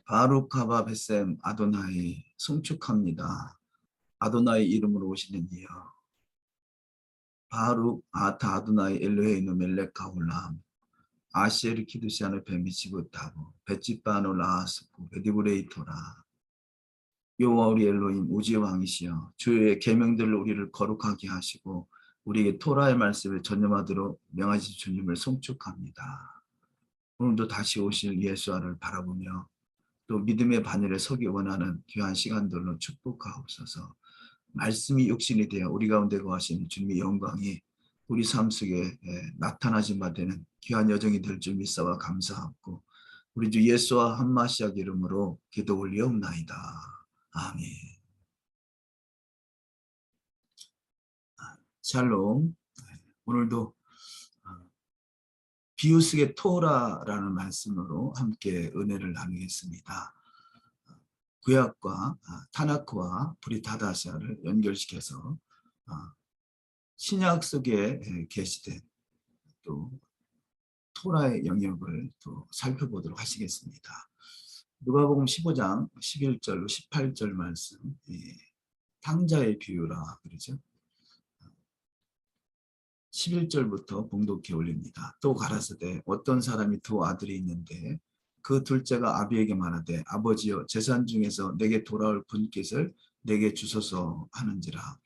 바룩하바 베셈 아도나이 송축합니다. 아도나이 이름으로 오시는 이여 바룩 아타 아도나이 엘로헤이노 멜렉 하올람 아시에르 키두시아노 베미치부타고 베치바노 라하스쿠 베디브레이토라. 여호와 우리 엘로힘 우주의 왕이시여 주의 계명들로 우리를 거룩하게 하시고 우리에게 토라의 말씀을 전념하도록 명하신 주님을 송축합니다. 오늘도 다시 오실 예수와를 바라보며 또 믿음의 바늘에 서기 원하는 귀한 시간들로 축복하옵소서. 말씀이 육신이 되어 우리 가운데 거하시는 주님의 영광이 우리 삶 속에 나타나지 못하는 귀한 여정이 될 줄 믿사와 감사하고 우리 주 예수와 한마시아 이름으로 기도 올리옵나이다. 아멘. 샬롬. 오늘도 비우스의 토라라는 말씀으로 함께 은혜를 나누겠습니다. 구약과 타나크와 브릿하다샤를 연결시켜서 신약 속에 게시된 또 토라의 영역을 또 살펴보도록 하시겠습니다. 누가복음 15장 11절로 18절 말씀, 탕자의 비유라 그러죠. 11절부터 봉독해 올립니다. 또 가라사대 어떤 사람이 두 아들이 있는데 그 둘째가 아비에게 말하되 아버지여 재산 중에서 내게 돌아올 분깃을 내게 주소서 하는지라.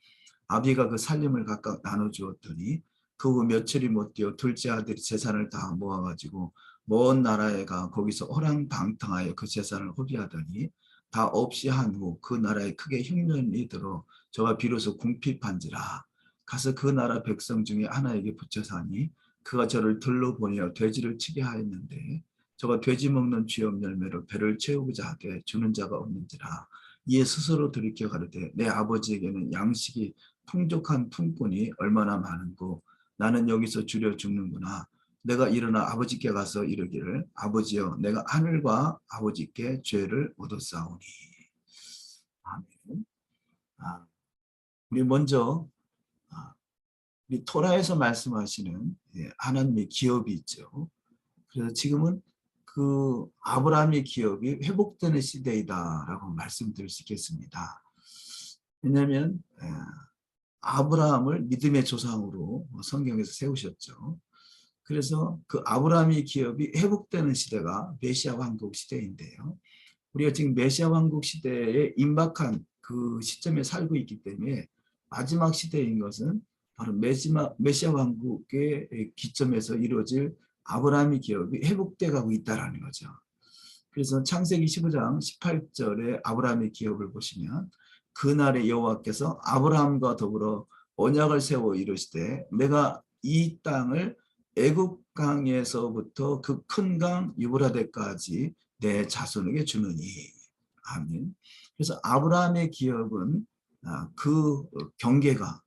아비가 그 살림을 각각 나눠주었더니 그 후 며칠이 못 되어 둘째 아들이 재산을 다 모아가지고 먼 나라에 가 거기서 호랑방탕하여 그 재산을 허비하더니 다 없이 한 후 그 나라에 크게 흉년이 들어 저가 비로소 궁핍한지라. 가서 그 나라 백성 중에 하나에게 붙여 사니 그가 저를 들러 보내어 돼지를 치게 하였는데 저가 돼지 먹는 쥐업 열매로 배를 채우고자 하되 주는 자가 없는지라. 이에 스스로 돌이켜 가로되 내 아버지에게는 양식이 풍족한 품꾼이 얼마나 많은고 나는 여기서 주려 죽는구나. 내가 일어나 아버지께 가서 이르기를 아버지여 내가 하늘과 아버지께 죄를 얻었사오니. 아멘. 우리 먼저 우리 토라에서 말씀하시는 하나님의 기업이 있죠. 그래서 지금은 그 아브라함의 기업이 회복되는 시대이다라고 말씀드릴 수 있겠습니다. 왜냐하면 아브라함을 믿음의 조상으로 성경에서 세우셨죠. 그래서 그 아브라함의 기업이 회복되는 시대가 메시아 왕국 시대인데요. 우리가 지금 메시아 왕국 시대에 임박한 그 시점에 살고 있기 때문에 마지막 시대인 것은 바로 메시아 왕국의 기점에서 이루어질 아브라함의 기업이 회복돼 가고 있다는 거죠. 그래서 창세기 15장 18절에 아브라함의 기업을 보시면 그날에 여호와께서 아브라함과 더불어 언약을 세워 이르시되 내가 이 땅을 애굽 강에서부터 그 큰 강 유브라데까지 내 자손에게 주느니. 아멘. 그래서 아브라함의 기업은 그 경계가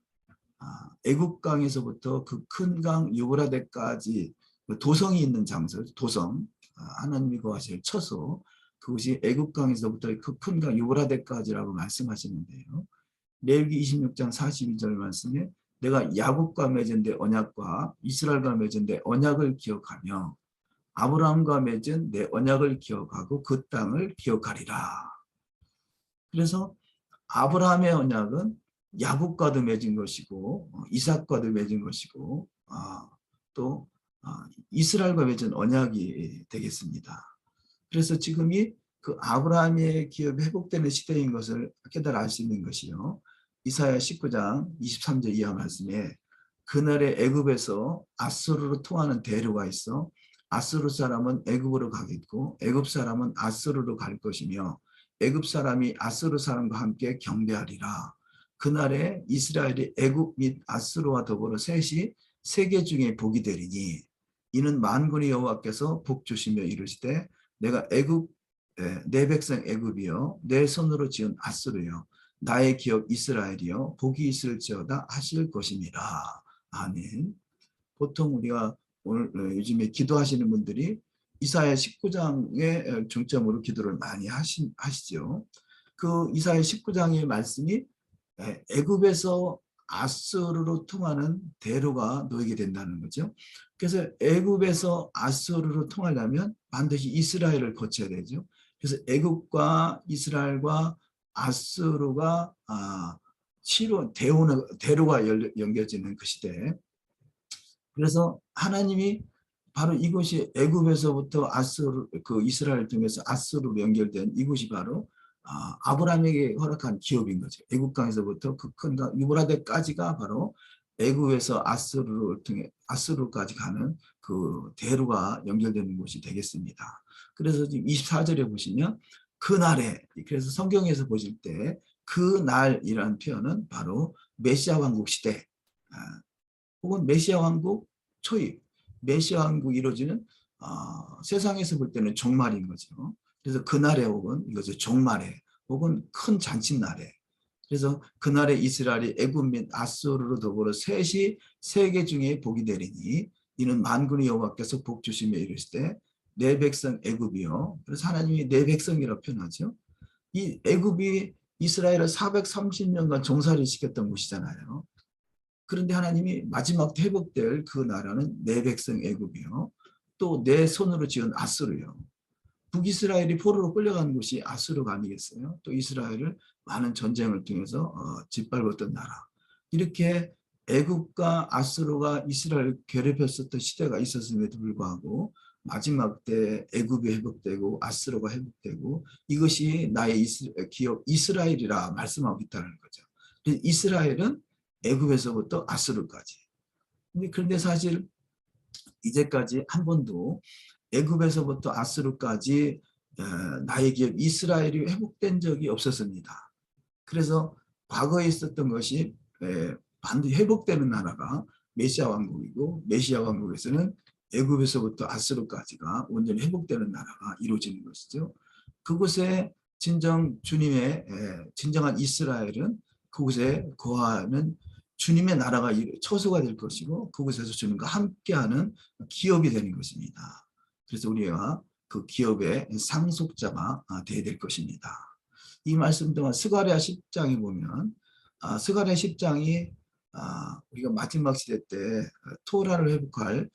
애굽 강에서부터 그 큰 강 유브라데까지 도성이 있는 장소, 도성, 하나님이 거하실 처소, 그것이 애굽 강에서부터 그 큰 강 유브라데까지라고 말씀하시는데요. 레위기 26장 42절 말씀에 내가 야곱과 맺은 내 언약과 이스라엘과 맺은 내 언약을 기억하며 아브라함과 맺은 내 언약을 기억하고 그 땅을 기억하리라. 그래서 아브라함의 언약은 야곱과도 맺은 것이고 이삭과도 맺은 것이고 또 이스라엘과 맺은 언약이 되겠습니다. 그래서 지금이 그 아브라함의 기업이 회복되는 시대인 것을 깨달아 알 수 있는 것이요. 이사야 19장 23절 이하 말씀에 그날에 애굽에서 아수르로 통하는 대로가 있어 아수르 사람은 애굽으로 가겠고 애굽 사람은 아수르로 갈 것이며 애굽 사람이 아수르 사람과 함께 경배하리라. 그날에 이스라엘이 애굽 및 아수르와 더불어 셋이 세계 중에 복이 되리니 이는 만군의 여호와께서 복 주시며 이르시되 내가 애굽 내 백성 애굽이여 내 손으로 지은 아수르여 나의 기업 이스라엘이여 복이 있을지어다 하실 것입니다. 아멘. 보통 우리가 오늘 요즘에 기도하시는 분들이 이사야 19장에 중점으로 기도를 많이 하시죠. 그 이사야 19장의 말씀이 애굽에서 아수르로 통하는 대로가 놓이게 된다는 거죠. 그래서 애굽에서 아수르로 통하려면 반드시 이스라엘을 거쳐야 되죠. 그래서 애굽과 이스라엘과 아수르가 대로가 연결되는 그 시대. 그래서 하나님이 바로 이곳이 애굽에서부터 아수르, 그 이스라엘 통해서 아수르로 연결된 이곳이 바로 아브라함에게 허락한 기업인 거죠. 애굽강에서부터 그 큰 강 유브라데까지가 바로 애굽에서 아수르를 통해 아수르까지 가는 그 대로가 연결되는 곳이 되겠습니다. 그래서 지금 24절에 보시면 그날에, 그래서 성경에서 보실 때 그날이라는 표현은 바로 메시아 왕국 시대, 혹은 메시아 왕국 초입, 메시아 왕국이 이루어지는 세상에서 볼 때는 종말인 거죠. 그래서 그날에 혹은 이것을 종말에 혹은 큰 잔칫날에, 그래서 그날에 이스라엘이 애굽 및 아수르로 더불어 셋이 세계 중에 복이 되리니 이는 만군의 여호와께서 복 주시며 이르시되 내 백성 애굽이요. 그래서 하나님이 내 백성이라고 표현하죠. 이 애굽이 이스라엘을 430년간 종살이 시켰던 곳이잖아요. 그런데 하나님이 마지막 회복될 그 나라는 내 백성 애굽이요. 또 내 손으로 지은 아수르요. 북이스라엘이 포로로 끌려간 곳이 아수르가 아니겠어요? 또 이스라엘을 많은 전쟁을 통해서 짓밟았던 나라. 이렇게 애굽과 아수르가 이스라엘을 괴롭혔었던 시대가 있었음에도 불구하고 마지막 때 애굽이 회복되고 아수르가 회복되고 이것이 나의 기업 이스라엘이라 말씀하고 있다는 거죠. 이스라엘은 애굽에서부터 아수르까지. 그런데 사실 이제까지 한 번도 애굽에서부터 아수르까지 나의 기업 이스라엘이 회복된 적이 없었습니다. 그래서 과거에 있었던 것이 반드시 회복되는 나라가 메시아 왕국이고 메시아 왕국에서는 애굽에서부터 아수르까지가 온전히 회복되는 나라가 이루어지는 것이죠. 그곳에 진정 주님의 진정한 이스라엘은 그곳에 거하는 주님의 나라가 처소가 될 것이고 그곳에서 주님과 함께하는 기업이 되는 것입니다. 그래서 우리가 그 기업의 상속자가 되어야 될 것입니다. 이 말씀 동안 스가랴 10장에 보면 스가랴 10장이 우리가 마지막 시대 때 토라를 회복할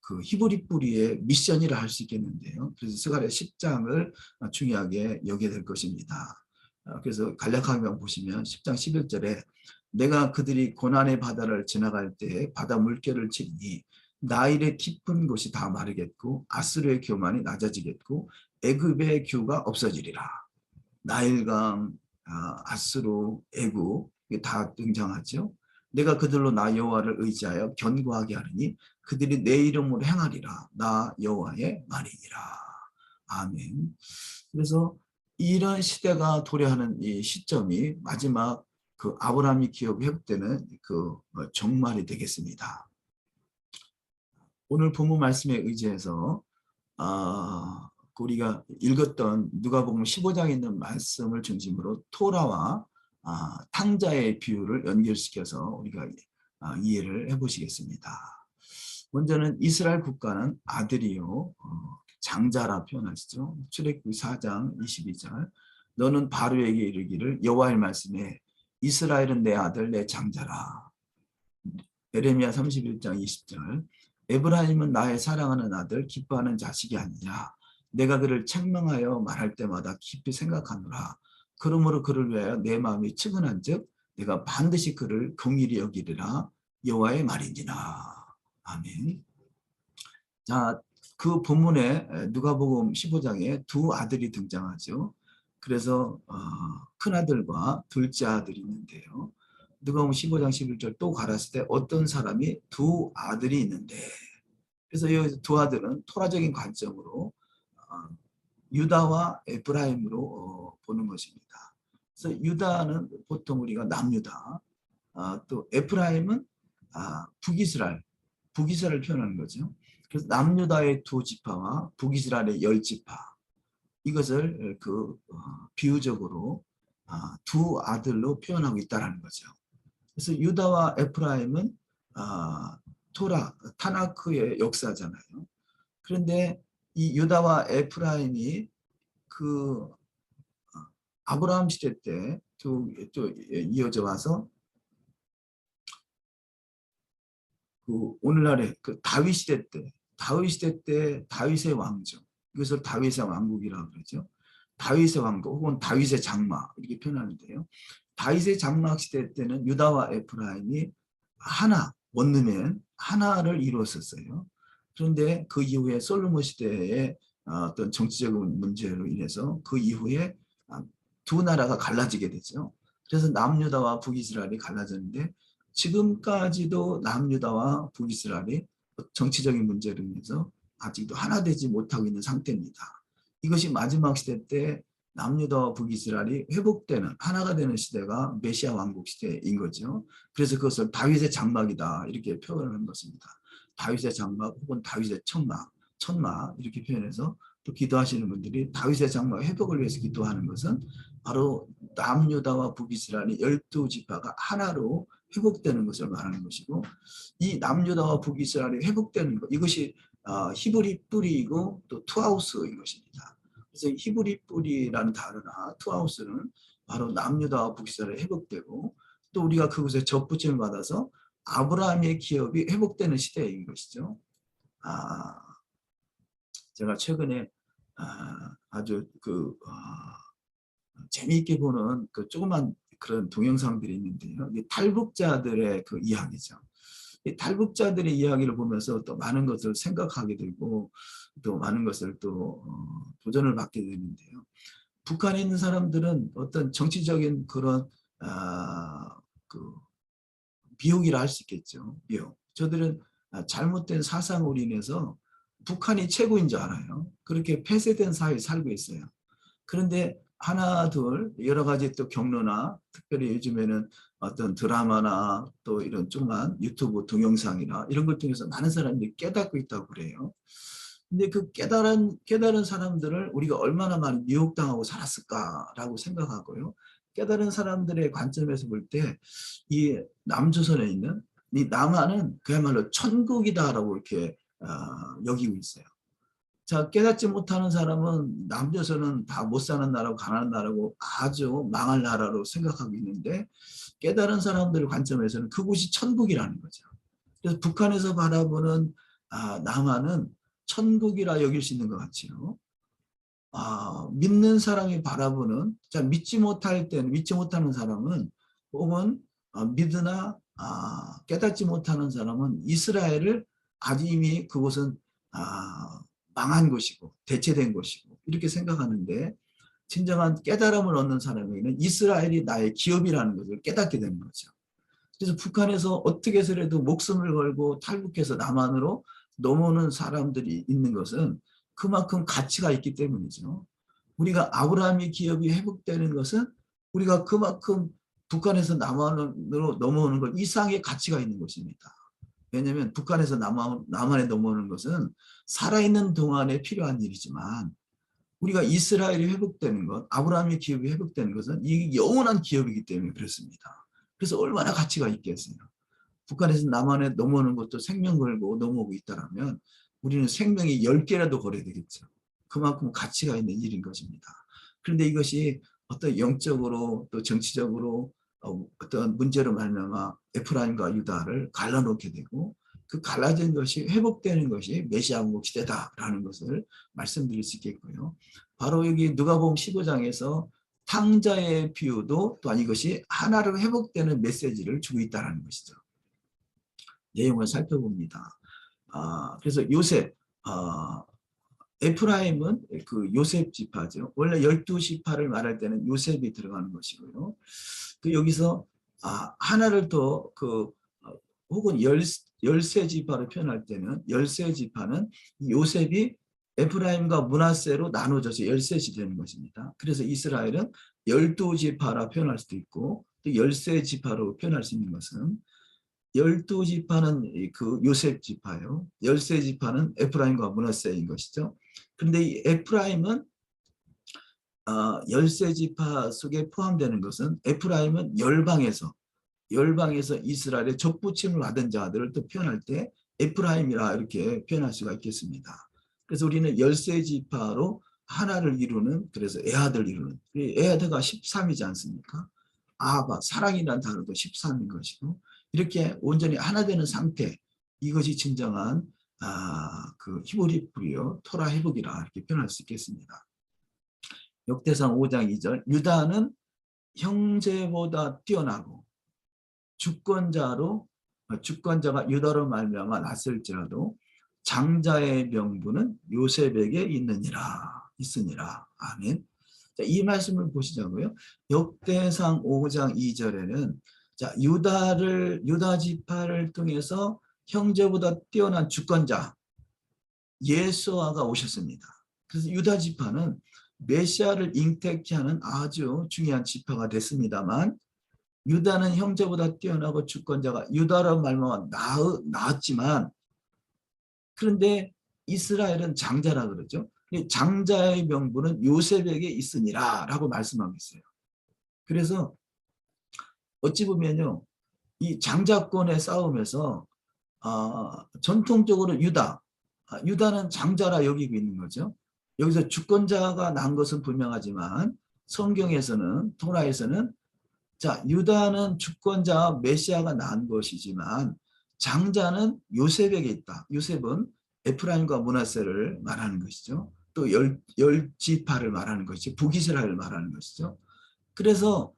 그 히브리 뿌리의 미션이라 할 수 있겠는데요. 그래서 스가랴 10장을 중요하게 여겨야 될 것입니다. 그래서 간략하게 보시면 10장 11절에 내가 그들이 고난의 바다를 지나갈 때 바다 물결을 치니 나일의 깊은 곳이 다 마르겠고 아수르의 교만이 낮아지겠고 애굽의 규가 없어지리라. 나일강, 아수르, 애굽 이게 다 등장하죠. 내가 그들로 나 여호와를 의지하여 견고하게 하리니 그들이 내 이름으로 행하리라. 나 여호와의 말이니라. 아멘. 그래서 이런 시대가 도래하는 이 시점이 마지막 그 아브라함이 기업이 회복되는 그 종말이 되겠습니다. 오늘 본문 말씀에 의지해서 우리가 읽었던 누가복음 15장에 있는 말씀을 중심으로 토라와 탕자의 비유를 연결시켜서 우리가 이해를 해보시겠습니다. 먼저는 이스라엘 국가는 아들이요 장자라 표현하시죠. 출애굽기 4장 22절 너는 바로에게 이르기를 여호와의 말씀에 이스라엘은 내 아들 내 장자라. 예레미야 31장 20절 에브라임은 나의 사랑하는 아들 기뻐하는 자식이 아니냐. 내가 그를 책망하여 말할 때마다 깊이 생각하노라. 그러므로 그를 위하여 내 마음이 측은한 즉 내가 반드시 그를 긍휼히 여기리라. 여호와의 말이니라. 아멘. 자, 그 본문에 누가복음 15장에 두 아들이 등장하죠. 그래서 큰아들과 둘째 아들이 있는데요. 누가복음 15장 11절 또 가라사대 때 어떤 사람이 두 아들이 있는데 그래서 이 두 아들은 토라적인 관점으로 유다와 에프라임으로 보는 것입니다. 그래서 유다는 보통 우리가 남유다, 또 에프라임은 북이스라엘 표현하는 거죠. 그래서 남유다의 두 지파와 북이스라엘의 10지파 이것을 비유적으로 두 아들로 표현하고 있다는 거죠. 그래서 유다와 에프라임은 타나크의 역사잖아요. 그런데 이 유다와 에프라임이 그 아브라함 시대 때 또 이어져 와서 그 오늘날의 그 다윗 시대 때 다윗의 왕조 이것을 다윗의 왕국이라고 그러죠. 다윗의 왕국 혹은 다윗의 장막 이렇게 표현하는데요. 다윗의 장막 시대 때는 유다와 에프라임이 하나, 원룸엔 하나를 이루었었어요. 그런데 그 이후에 솔로몬 시대의 어떤 정치적인 문제로 인해서 그 이후에 두 나라가 갈라지게 되죠. 그래서 남유다와 북이스라엘이 갈라졌는데 지금까지도 남유다와 북이스라엘이 정치적인 문제로 인해서 아직도 하나 되지 못하고 있는 상태입니다. 이것이 마지막 시대 때 남유다와 북이스라엘이 회복되는 하나가 되는 시대가 메시아 왕국 시대인 거죠. 그래서 그것을 다윗의 장막이다 이렇게 표현한 것입니다. 다윗의 장막 혹은 다윗의 천막 이렇게 표현해서 또 기도하시는 분들이 다윗의 장막 회복을 위해서 기도하는 것은 바로 남유다와 북이스라엘이 12지파가 하나로 회복되는 것을 말하는 것이고 이 남유다와 북이스라엘이 회복되는 것 이것이 히브리 뿌리이고 또 투하우스인 것입니다. 그래서 히브리 뿌리라는 단어나 투하우스는 바로 남유다와 북이스라엘이 회복되고 또 우리가 그곳에 접붙임을 받아서 아브라함의 기업이 회복되는 시대인 것이죠. 제가 최근에 아주 재미있게 보는 그 조그만 그런 동영상들이 있는데요. 탈북자들의 그 이야기죠. 이 탈북자들의 이야기를 보면서 또 많은 것을 생각하게 되고 또 많은 것을 또 도전을 받게 되는데요. 북한에 있는 사람들은 어떤 정치적인 그런 미혹이라 할 수 있겠죠. 미혹. 저들은 잘못된 사상으로 인해서 북한이 최고인 줄 알아요. 그렇게 폐쇄된 사회에 살고 있어요. 그런데 하나 둘 여러 가지 또 경로나 특별히 요즘에는 어떤 드라마나 또 이런 조그만 유튜브 동영상이나 이런 걸 통해서 많은 사람들이 깨닫고 있다고 그래요. 근데 그 깨달은 사람들을 우리가 얼마나 많이 미혹당하고 살았을까라고 생각하고요. 깨달은 사람들의 관점에서 볼 때 이 남조선에 있는 이 남한은 그야말로 천국이다라고 이렇게 여기고 있어요. 자, 깨닫지 못하는 사람은 남조선은 다 못 사는 나라고 가난한 나라고 아주 망할 나라로 생각하고 있는데 깨달은 사람들의 관점에서는 그곳이 천국이라는 거죠. 그래서 북한에서 바라보는 남한은 천국이라 여길 수 있는 것 같지요. 믿는 사람이 바라보는 자 믿지 못할 때는 믿지 못하는 사람은 혹은 믿으나 깨닫지 못하는 사람은 이스라엘을 아주 이미 그곳은 망한 곳이고 대체된 곳이고 이렇게 생각하는데 진정한 깨달음을 얻는 사람에게는 이스라엘이 나의 기업이라는 것을 깨닫게 되는 거죠. 그래서 북한에서 어떻게 해서라도 목숨을 걸고 탈북해서 남한으로 넘어오는 사람들이 있는 것은 그만큼 가치가 있기 때문이죠. 우리가 아브라함의 기업이 회복되는 것은 우리가 그만큼 북한에서 남한으로 넘어오는 것 이상의 가치가 있는 것입니다. 왜냐하면 북한에서 남한에 넘어오는 것은 살아있는 동안에 필요한 일이지만 우리가 이스라엘이 회복되는 것, 아브라함의 기업이 회복되는 것은 이 영원한 기업이기 때문에 그렇습니다. 그래서 얼마나 가치가 있겠어요. 북한에서 남한에 넘어오는 것도 생명 걸고 넘어오고 있다면 우리는 생명이 10개라도 걸어야 되겠죠. 그만큼 가치가 있는 일인 것입니다. 그런데 이것이 어떤 영적으로 또 정치적으로 어떤 문제로 말미암아 에프라임과 유다를 갈라놓게 되고 그 갈라진 것이 회복되는 것이 메시아 왕국 시대다라는 것을 말씀드릴 수 있겠고요. 바로 여기 누가복음 15장에서 탕자의 비유도 또한 이것이 하나로 회복되는 메시지를 주고 있다는 것이죠. 내용을 살펴봅니다. 그래서 요셉, 에프라임은 그 요셉 지파죠. 원래 12지파를 말할 때는 요셉이 들어가는 것이고요. 그 여기서 하나를 더 혹은 13지파로 표현할 때는 13지파는 요셉이 에프라임과 므낫세로 나눠져서 13이 되는 것입니다. 그래서 이스라엘은 12지파라 표현할 수도 있고 또 13지파로 표현할 수 있는 것은 12지파는 그 요셉 지파요. 13지파는 에프라임과 므낫세인 것이죠. 그런데 이 에프라임은 13지파 속에 포함되는 것은 에프라임은 열방에서 이스라엘의 적부침을 받은 자들을 또 표현할 때 에프라임이라 이렇게 표현할 수가 있겠습니다. 그래서 우리는 13지파로 하나를 이루는 그래서 에하드를 이루는 에하드가 13이지 않습니까? 아바 사랑이라는 단어도 13인 것이고 이렇게 온전히 하나 되는 상태 이것이 진정한 그 히브리 뿌리요 토라 회복이라 이렇게 표현할 수 있겠습니다. 역대상 5장 2절 유다는 형제보다 뛰어나고 주권자가 유다로 말미암아 났을지라도 장자의 명분은 요셉에게 있으니라. 아멘. 자, 이 말씀을 보시자고요. 역대상 5장 2절에는 자, 유다 지파를 통해서 형제보다 뛰어난 주권자 예수아가 오셨습니다. 그래서 유다 지파는 메시아를 잉태케 하는 아주 중요한 지파가 됐습니다만 유다는 형제보다 뛰어나고 주권자가 유다라는 말만 나왔지만 그런데 이스라엘은 장자라 그러죠. 장자의 명분은 요셉에게 있으니라 라고 말씀하고 있어요. 그래서 어찌 보면요. 이 장자권의 싸움에서 전통적으로 유다는 장자라 여기고 있는 거죠. 여기서 주권자가 난 것은 분명하지만 성경에서는 토라에서는 자, 유다는 주권자 메시아가 난 것이지만 장자는 요셉에게 있다. 요셉은 에프라임과 므낫세를 말하는 것이죠. 또 열 지파를 말하는 것이죠. 북이스라엘을 말하는 것이죠. 그래서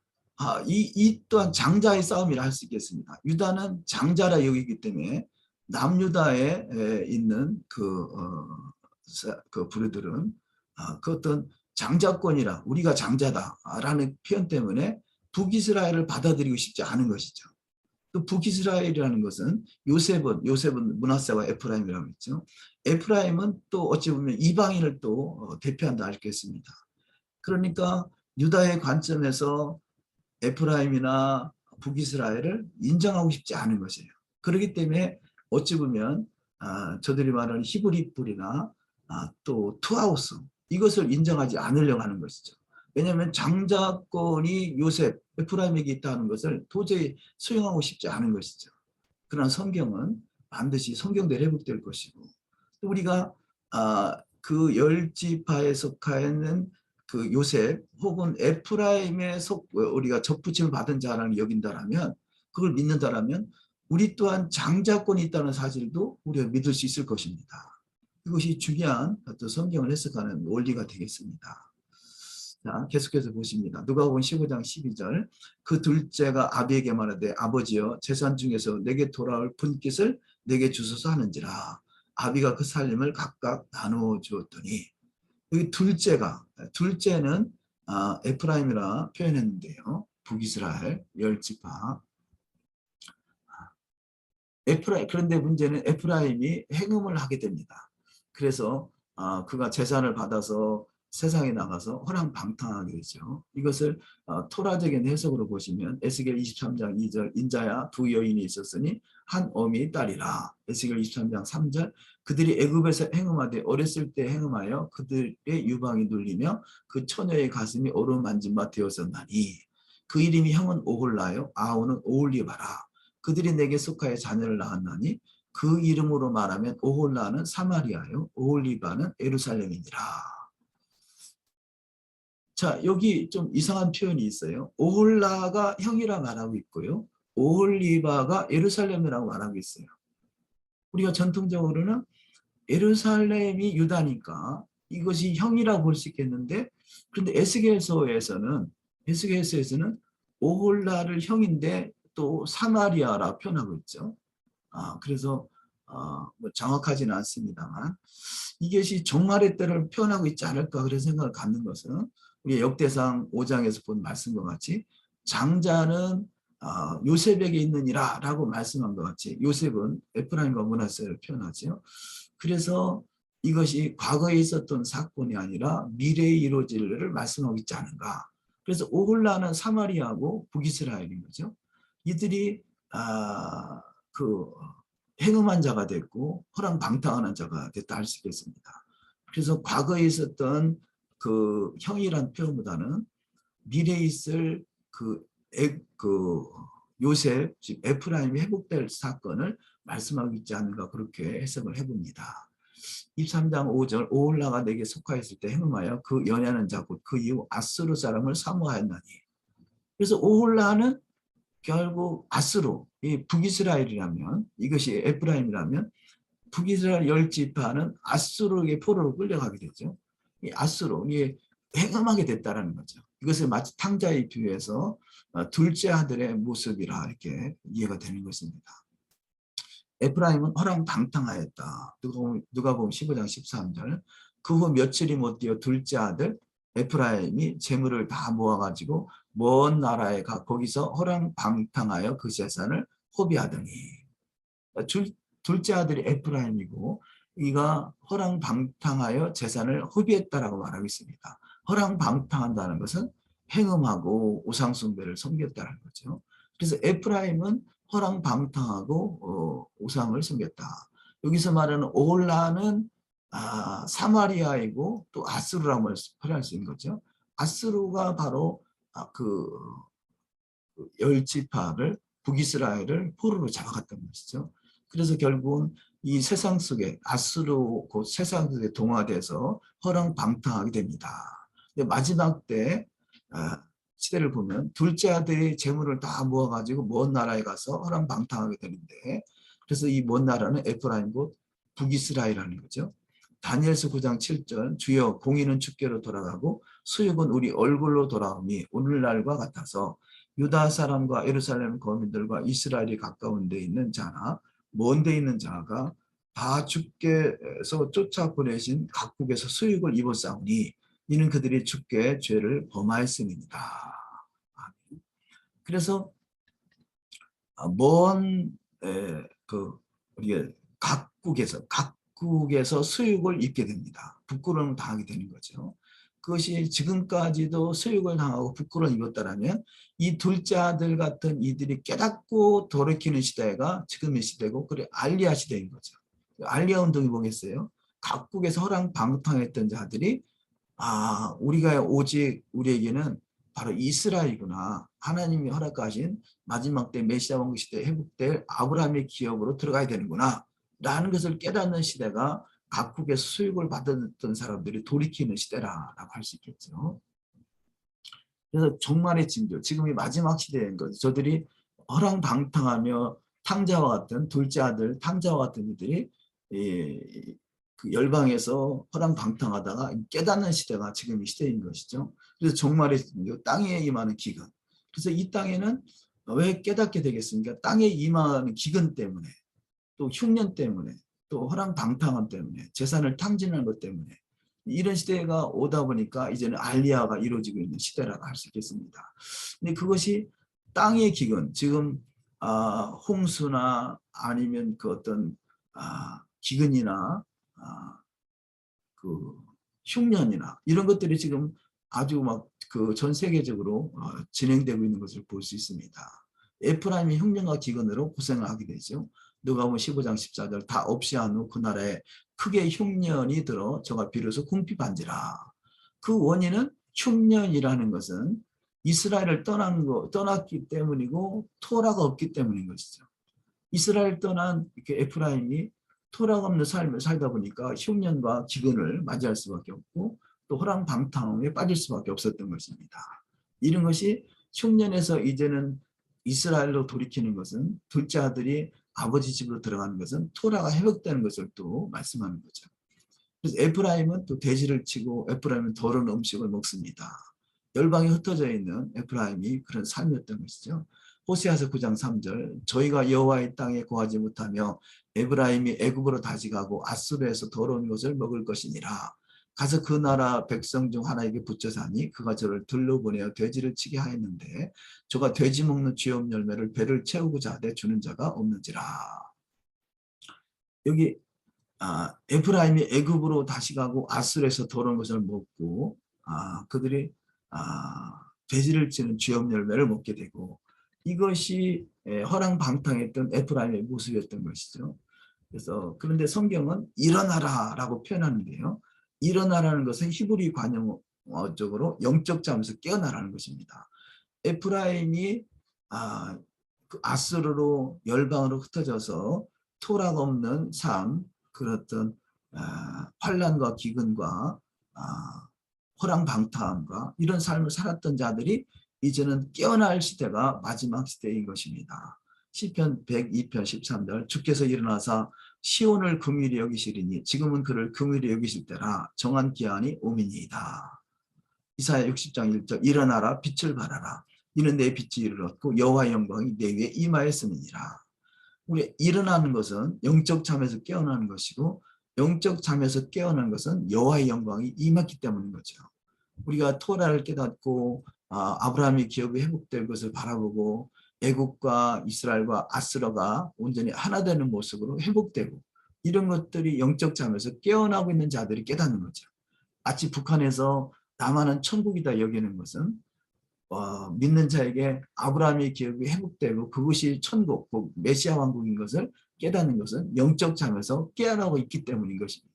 이 또한 장자의 싸움이라 할 수 있겠습니다. 유다는 장자라 여기기 때문에 남유다에 있는 그 부류들은 그 어떤 장자권이라 우리가 장자다라는 표현 때문에 북이스라엘을 받아들이고 싶지 않은 것이죠. 또 북이스라엘이라는 것은 요셉은 므낫세와 에프라임이라고 했죠. 에프라임은 또 어찌 보면 이방인을 또 대표한다 할겠습니다. 그러니까 유다의 관점에서 에프라임이나 북이스라엘을 인정하고 싶지 않은 것이에요. 그렇기 때문에 어찌 보면 저들이 말하는 히브리 뿔이나 또 투하우스 이것을 인정하지 않으려고 하는 것이죠. 왜냐하면 장자권이 요셉, 에프라임에게 있다는 것을 도저히 수용하고 싶지 않은 것이죠. 그러나 성경은 반드시 성경대로 회복될 것이고 또 우리가 그 열 지파에 속하는 그 요셉 혹은 에프라임에 우리가 접붙임을 받은 자라는 여긴다라면 그걸 믿는다라면 우리 또한 장자권이 있다는 사실도 우리가 믿을 수 있을 것입니다. 이것이 중요한 어떤 성경을 해석하는 원리가 되겠습니다. 자, 계속해서 보십니다. 누가복음 15장 12절 그 둘째가 아비에게 말하되 아버지여 재산 중에서 내게 돌아올 분깃을 내게 주소서 하는지라 아비가 그 살림을 각각 나누어 주었더니 여기 둘째는 에프라임이라 표현했는데요. 북이스라엘 열 지파 그런데 문제는 에프라임이 행음을 하게 됩니다. 그래서 그가 재산을 받아서 세상에 나가서 호랑방탕하게 되죠. 이것을 토라적인 해석으로 보시면 에스겔 23장 2절 인자야 두 여인이 있었으니 한 어미의 딸이라. 에스겔 23장 3절 그들이 애굽에서 행음하되 어렸을 때 행음하여 그들의 유방이 눌리며 그 처녀의 가슴이 어루만진 바 되었었나니 그 이름이 형은 오홀라요 아우는 오홀리바라. 그들이 내게 속하여 자녀를 낳았나니 그 이름으로 말하면 오홀라는 사마리아요 오홀리바는 예루살렘이니라. 자, 여기 좀 이상한 표현이 있어요. 오홀라가 형이라 말하고 있고요. 오홀리바가 예루살렘이라고 말하고 있어요. 우리가 전통적으로는 예루살렘이 유다니까 이것이 형이라고 볼 수 있겠는데 그런데 에스겔서에서는 오홀라를 형인데 또 사마리아라 표현하고 있죠. 그래서 뭐 정확하지는 않습니다만 이것이 종말의 때를 표현하고 있지 않을까 그런 생각을 갖는 것은 우리 역대상 5장에서 본 말씀과 같이 장자는 요셉에게 있느니라 라고 말씀한 것 같이 요셉은 에프라임과 므낫세를 표현하죠. 그래서 이것이 과거에 있었던 사건이 아니라 미래에 이루어질 일을 말씀하고 있지 않은가. 그래서 오홀라는 사마리아고 북이스라엘인 거죠. 이들이 그 행음한 자가 됐고 호랑방탕한 자가 됐다 할 수 있겠습니다. 그래서 과거에 있었던 그 형이란 표현보다는 미래에 있을 그 요셉, 즉 에프라임이 회복될 사건을 말씀하고 있지 않는가 그렇게 해석을 해봅니다. 23장 5절 오홀라가 내게 속하였을 때 행음하여 그 연애하는 자 곧 그 이후 아스루 사람을 사모하였나니 그래서 오홀라는 결국 아스루 이 북이스라엘이라면 이것이 에프라임이라면 북이스라엘 10지파는 아수르의 포로로 끌려가게 되죠. 이 아수르, 이게 행음하게 됐다는 거죠. 이것을 마치 탕자에 비유해서 둘째 아들의 모습이라 이렇게 이해가 되는 것입니다. 에프라임은 허랑방탕하였다. 누가복음 15장 13절. 그 후 며칠이 못 되어 둘째 아들 에프라임이 재물을 다 모아가지고 먼 나라에 가 거기서 허랑방탕하여 그 재산을 호비하더니. 둘째 아들이 에프라임이고 이가 허랑방탕하여 재산을 허비했다라고 말하고 있습니다. 허랑방탕한다는 것은 행음하고 우상숭배를 섬겼다는 거죠. 그래서 에프라임은 허랑방탕하고 우상을 섬겼다. 여기서 말하는 오홀라는 사마리아이고 또 아스루라고 표현할 수 있는 거죠. 아스루가 바로 그 열지파를 북이스라엘을 포로로 잡아갔던 것이죠. 그래서 결국은 이 세상 속에 아수르 곧 세상 속에 동화돼서 허랑방탕하게 됩니다. 근데 마지막 때 시대를 보면 둘째 아들이 재물을 다 모아가지고 먼 나라에 가서 허랑방탕하게 되는데 그래서 이 먼 나라는 에프라임 곧 북이스라엘이라는 거죠. 다니엘서 9장 7절 주여 공의는 주께로 돌아가고 수욕은 우리 얼굴로 돌아오니 오늘날과 같아서 유다 사람과 예루살렘 거민들과 이스라엘이 가까운 데 있는 자나 먼 데 있는 자가 다 주께서 쫓아 보내신 각국에서 수욕을 입었사오니 이는 그들이 주께 죄를 범하였음이니이다. 그래서 우리가 각국에서 수욕을 입게 됩니다. 부끄러움을 당하게 되는 거죠. 그것이 지금까지도 수욕을 당하고 부끄러움을 입었다라면 이 둘째 아들 같은 이들이 깨닫고 돌이키는 시대가 지금의 시대고 그래 알리야 시대인 거죠. 알리야 운동이 뭐겠어요? 각국에서 허랑방탕했던 자들이 우리가 오직 우리에게는 바로 이스라엘이구나. 하나님이 허락하신 마지막 때 메시아 왕국 시대에 회복될 아브라함의 기업으로 들어가야 되는구나. 라는 것을 깨닫는 시대가 각국에서 수육을 받았던 사람들이 돌이키는 시대라고 할 수 있겠죠. 그래서 종말의 징조, 지금이 마지막 시대인 거죠. 저들이 허랑방탕하며 탕자와 같은 둘째 아들 탕자와 같은 이들이 그 열방에서 허랑방탕하다가 깨닫는 시대가 지금 이 시대인 것이죠. 그래서 종말의 징조, 땅에 임하는 기근. 그래서 이 땅에는 왜 깨닫게 되겠습니까? 땅에 임하는 기근 때문에 또 흉년 때문에 또 허랑방탕함 때문에 재산을 탕진하는 것 때문에 이런 시대가 오다 보니까 이제는 알리야가 이루어지고 있는 시대라고 할 수 있겠습니다. 근데 그것이 땅의 기근, 지금 홍수나 아니면 그 어떤 기근이나 그 흉년이나 이런 것들이 지금 아주 막 그 전 세계적으로 진행되고 있는 것을 볼 수 있습니다. 에프라임이 흉년과 기근으로 고생을 하게 되죠. 누가복음 15장 14절 다 없이 한 후 그 나라에 크게 흉년이 들어 저가 비로소 궁핍한지라. 그 원인은 흉년이라는 것은 이스라엘을 떠났기 때문이고 토라가 없기 때문인 것이죠. 이스라엘 떠난 에프라임이 토라가 없는 삶을 살다 보니까 흉년과 기근을 맞이할 수밖에 없고 또 호랑방탕에 빠질 수밖에 없었던 것입니다. 이런 것이 흉년에서 이제는 이스라엘로 돌이키는 것은 둘째 아들이 아버지 집으로 들어가는 것은 토라가 회복되는 것을 또 말씀하는 거죠. 그래서 에프라임은 또 돼지를 치고 에프라임은 더러운 음식을 먹습니다. 열방에 흩어져 있는 에프라임이 그런 삶이었던 것이죠. 호세아서 9장 3절 저희가 여호와의 땅에 거하지 못하며 에프라임이 애굽으로 다시가고 아수르에서 더러운 것을 먹을 것이니라. 가서 그 나라 백성 중 하나에게 붙여 사니 그가 저를 들러보내어 돼지를 치게 하였는데 저가 돼지 먹는 쥐염 열매를 배를 채우고자 하되 주는 자가 없는지라. 여기 에프라임이 애굽으로 다시 가고 아수르에서 더러운 것을 먹고 그들이 돼지를 치는 쥐염 열매를 먹게 되고 이것이 허랑방탕했던 에프라임의 모습이었던 것이죠. 그래서 그런데 성경은 일어나라라고 표현하는데요. 일어나라는 것은 히브리 관용적으로 영적 잠에서 깨어나라는 것입니다. 에프라임이 그 아수르로 열방으로 흩어져서 토라가 없는 삶, 그렇던 환난과 기근과 호랑방탕함과 이런 삶을 살았던 자들이 이제는 깨어날 시대가 마지막 시대인 것입니다. 시편 102편 13절 주께서 일어나사 시온을 긍휼히 여기시리니 지금은 그를 긍휼히 여기실 때라 정한 기한이 오미니이다. 이사야 60장 1절 일어나라 빛을 발하라 이는 내 빛이 이르렀고 여호와의 영광이 내 위에 임하였음이니라. 우리 일어나는 것은 영적 잠에서 깨어나는 것이고 영적 잠에서 깨어나는 것은 여호와의 영광이 임했기 때문인 거죠. 우리가 토라를 깨닫고 아브라함의 기업이 회복될 것을 바라보고 애국과 이스라엘과 아스러가 온전히 하나 되는 모습으로 회복되고 이런 것들이 영적 잠에서 깨어나고 있는 자들이 깨닫는 거죠. 마치 북한에서 남한은 천국이다 여기는 것은 믿는 자에게 아브라함의 기업이 회복되고 그것이 천국, 메시아 왕국인 것을 깨닫는 것은 영적 잠에서 깨어나고 있기 때문인 것입니다.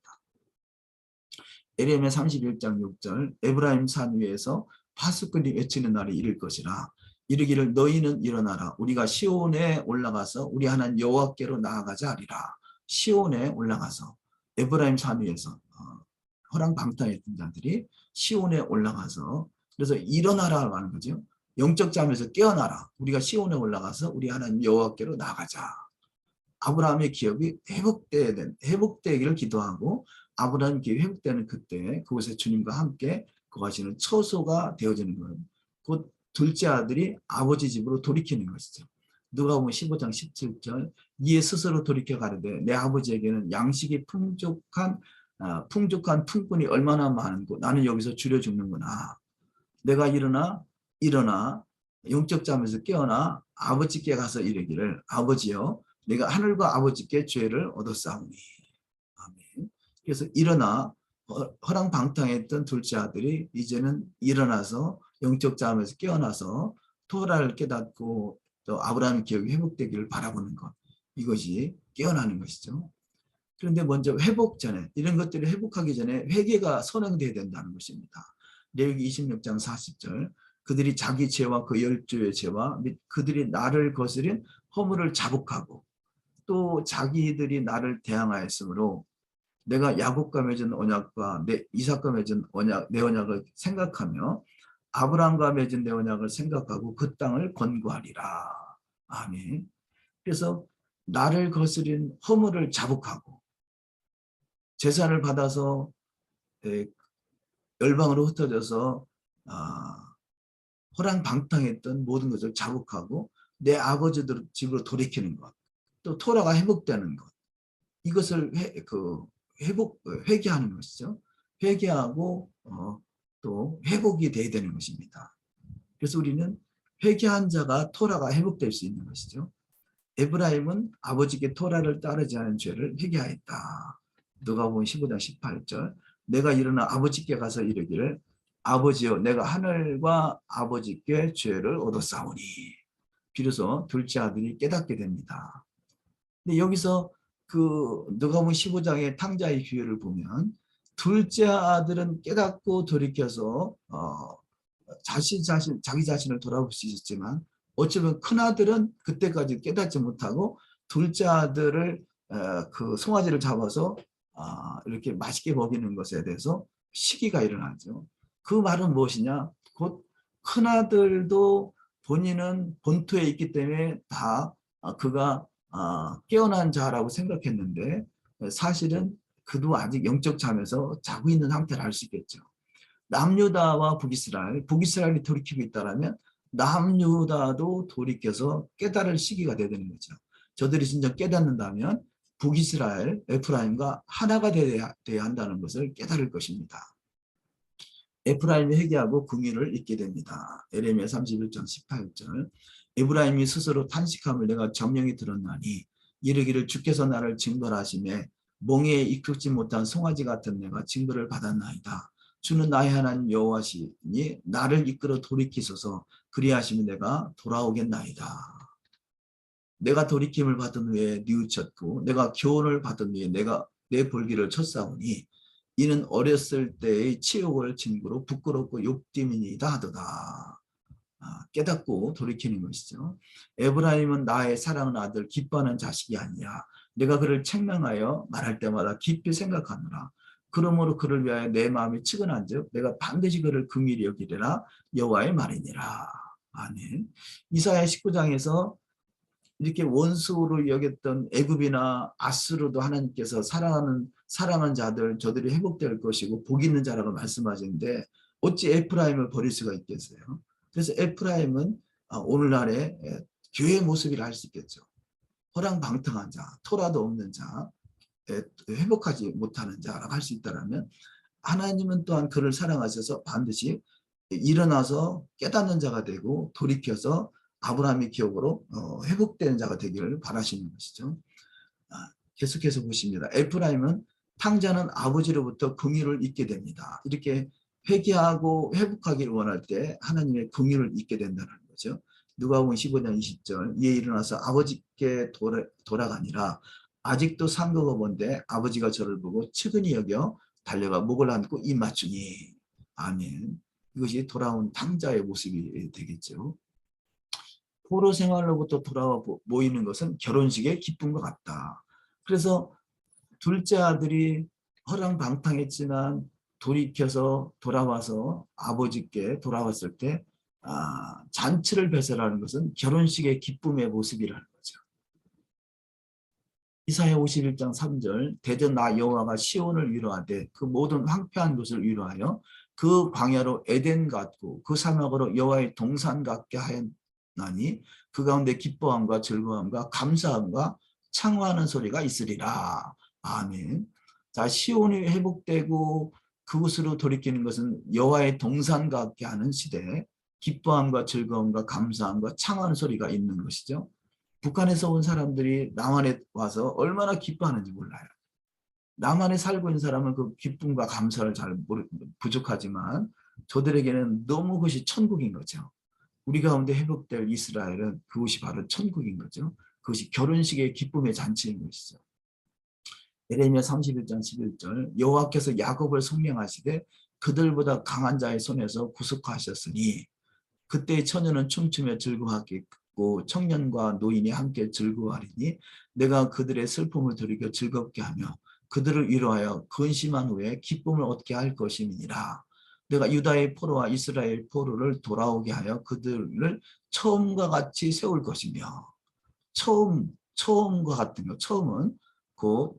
예레미야 31장 6절 에브라임 산 위에서 파수꾼이 외치는 날이 이를 것이라 이르기를 너희는 일어나라 우리가 시온에 올라가서 우리 하나님 여호와께로 나아가자 하리라. 시온에 올라가서 에브라임 산 위에서 허랑방탕했던 자들이 시온에 올라가서 그래서 일어나라고 하는 거죠. 영적 잠에서 깨어나라. 우리가 시온에 올라가서 우리 하나님 여호와께로 나아가자. 아브라함의 기업이 회복되기를 기도하고 아브라함 기업이 회복되는 그때 그곳에 주님과 함께 거하시는 처소가 되어지는 거예요. 곧 둘째 아들이 아버지 집으로 돌이키는 것이죠. 누가복음 15장 17절 이에 스스로 돌이켜 가르되 내 아버지에게는 양식이 풍족한 품꾼이 얼마나 많은고 나는 여기서 줄여 죽는구나. 내가 일어나 영적 잠에서 깨어나 아버지께 가서 이르기를 아버지여 내가 하늘과 아버지께 죄를 얻었사오니. 아멘. 그래서 일어나 허랑방탕했던 둘째 아들이 이제는 일어나서 영적 잠에서 깨어나서 토라를 깨닫고 또 아브라함의 기억이 회복되기를 바라보는 것. 이것이 깨어나는 것이죠. 그런데 먼저 회복 전에 이런 것들을 회복하기 전에 회개가 선행되어야 된다는 것입니다. 레위기 26장 40절 그들이 자기 죄와 그 열조의 죄와 및 그들이 나를 거스린 허물을 자복하고 또 자기들이 나를 대항하였으므로 내가 야곱과 맺은 언약과 이삭과 맺은 내 언약을 생각하며 아브라함과 맺은 내 언약을 생각하고 그 땅을 건구하리라. 아멘. 그래서 나를 거스린 허물을 자복하고 재산을 받아서 열방으로 흩어져서 호랑방탕했던 모든 것을 자복하고 내 아버지들 집으로 돌이키는 것, 또 토라가 회복되는 것, 이것을 회개하는 것이죠. 회개하고 또 회복이 돼야 되는 것입니다. 그래서 우리는 회개한 자가 토라가 회복될 수 있는 것이죠. 에브라임은 아버지께 토라를 따르지 않은 죄를 회개하였다. 누가복음 15장 18절 내가 일어나 아버지께 가서 이르기를 아버지여 내가 하늘과 아버지께 죄를 얻었사오니. 비로소 둘째 아들이 깨닫게 됩니다. 근데 여기서 그 누가복음 15장의 탕자의 비유를 보면 둘째 아들은 깨닫고 돌이켜서 자기 자신을 돌아볼 수 있었지만 어쩌면 큰 아들은 그때까지 깨닫지 못하고 둘째 아들을 그 송아지를 잡아서 이렇게 맛있게 먹이는 것에 대해서 시기가 일어나죠. 그 말은 무엇이냐? 곧 큰아들도 본인은 본토에 있기 때문에 다 그가 깨어난 자라고 생각했는데 사실은 그도 아직 영적 잠에서 자고 있는 상태를 알 수 있겠죠. 남유다와 북이스라엘이 돌이키고 있다면 남유다도 돌이켜서 깨달을 시기가 되는 거죠. 저들이 진짜 깨닫는다면 북이스라엘, 에프라임과 하나가 되어야 한다는 것을 깨달을 것입니다. 에프라임이 회개하고 긍휼을 잊게 됩니다. 예레미야 31장 18절 에프라임이 스스로 탄식함을 내가 점령히 들었나니 이르기를 주께서 나를 징벌하시매 몽에에 익숙지 못한 송아지 같은 내가 징벌을 받았나이다. 주는 나의 하나님 여호와시니 나를 이끌어 돌이키소서 그리하시면 내가 돌아오겠나이다. 내가 돌이킴을 받은 후에 뉘우쳤고 내가 교훈을 받은 후에 내가 내 볼기를 쳤사오니 이는 어렸을 때의 치욕을 징후로 부끄럽고 욕됨이니이다 하도다. 깨닫고 돌이키는 것이죠. 에브라임은 나의 사랑하는 아들 기뻐하는 자식이 아니야. 내가 그를 책망하여 말할 때마다 깊이 생각하노라. 그러므로 그를 위하여 내 마음이 측은한즉 내가 반드시 그를 긍휼히 여기리라 여호와의 말이니라. 아멘. 이사야 19장에서 이렇게 원수로 여겼던 애굽이나 아수르도 하나님께서 사랑하는 자들 저들이 회복될 것이고 복 있는 자라고 말씀하시는데 어찌 에프라임을 버릴 수가 있겠어요. 그래서 에프라임은 오늘날의 교회의 모습이라 할 수 있겠죠. 허랑방탕한 자, 토라도 없는 자, 회복하지 못하는 자라고 할 수 있다면 하나님은 또한 그를 사랑하셔서 반드시 일어나서 깨닫는 자가 되고 돌이켜서 아브라함의 기억으로 회복되는 자가 되기를 바라시는 것이죠. 계속해서 보십니다. 에프라임은 탕자는 아버지로부터 긍휼을 잊게 됩니다. 이렇게 회개하고 회복하기를 원할 때 하나님의 긍휼을 잊게 된다는 거죠. 누가복음 15장 20절 이에 일어나서 아버지께 돌아가니라 아직도 상거가 본데 아버지가 저를 보고 측은히 여겨 달려가 목을 안고 입 맞추니 아멘. 이것이 돌아온 탕자의 모습이 되겠죠. 포로 생활로부터 돌아와 모이는 것은 결혼식의 기쁨과 같다. 그래서 둘째 아들이 허랑방탕했지만 돌이켜서 돌아와서 아버지께 돌아왔을 때 잔치를 배설하는 것은 결혼식의 기쁨의 모습이라는 거죠. 이사야 51장 3절 대전 나 여호와가 시온을 위로하되 그 모든 황폐한 곳을 위로하여 그 광야로 에덴 같고 그 사막으로 여호와의 동산 같게 하였나니 그 가운데 기뻐함과 즐거움과 감사함과 창화하는 소리가 있으리라. 아멘. 자, 시온이 회복되고 그곳으로 돌이키는 것은 여호와의 동산 같게 하는 시대에 기뻐함과 즐거움과 감사함과 창화하는 소리가 있는 것이죠. 북한에서 온 사람들이 남한에 와서 얼마나 기뻐하는지 몰라요. 남한에 살고 있는 사람은 그 기쁨과 감사를 잘 부족하지만 저들에게는 너무 그것이 천국인 거죠. 우리 가운데 회복될 이스라엘은 그것이 바로 천국인 거죠. 그것이 결혼식의 기쁨의 잔치인 것이죠. 예레미야 31장 11절 여호와께서 야곱을 성명하시되 그들보다 강한 자의 손에서 구속하셨으니 그때의 처녀는 춤추며 즐거워하겠고 청년과 노인이 함께 즐거워하리니 내가 그들의 슬픔을 들이켜 즐겁게 하며 그들을 위로하여 근심한 후에 기쁨을 얻게 할 것임이니라. 내가 유다의 포로와 이스라엘 포로를 돌아오게 하여 그들을 처음과 같이 세울 것이며 처음과 같은 거 처음은 그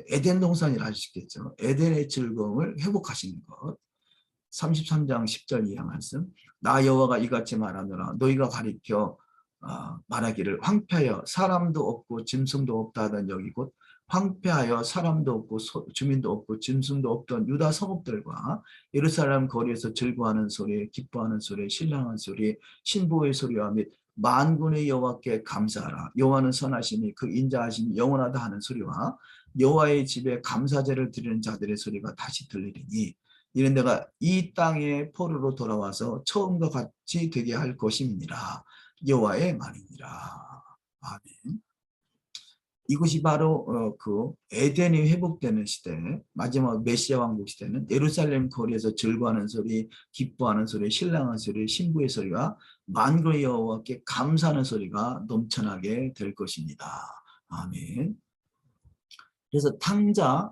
에덴 동산이라 할 수 있겠죠. 에덴의 즐거움을 회복하시는 것. 33장 10절 이하 말씀 나 여호와가 이같이 말하노라 너희가 가리켜 말하기를 황폐하여 사람도 없고 짐승도 없다 하던 여기 곧 황폐하여 사람도 없고 주민도 없고 짐승도 없던 유다 성읍들과 예루살렘 거리에서 즐거워하는 소리 기뻐하는 소리 신랑한 소리 신부의 소리와 및 만군의 여호와께 감사하라 여호와는 선하시니 그 인자하심이 영원하다 하는 소리와 여호와의 집에 감사제를 드리는 자들의 소리가 다시 들리리니 이는 내가 이 땅의 포로로 돌아와서 처음과 같이 되게 할 것임이니라. 여호와의 말이니라. 아멘. 이것이 바로 그 에덴이 회복되는 시대, 마지막 메시아 왕국 시대는 예루살렘 거리에서 즐거워하는 소리, 기뻐하는 소리, 신랑한 소리, 신부의 소리가 만군의 여호와께 감사하는 소리가 넘쳐나게 될 것입니다. 아멘. 그래서 탕자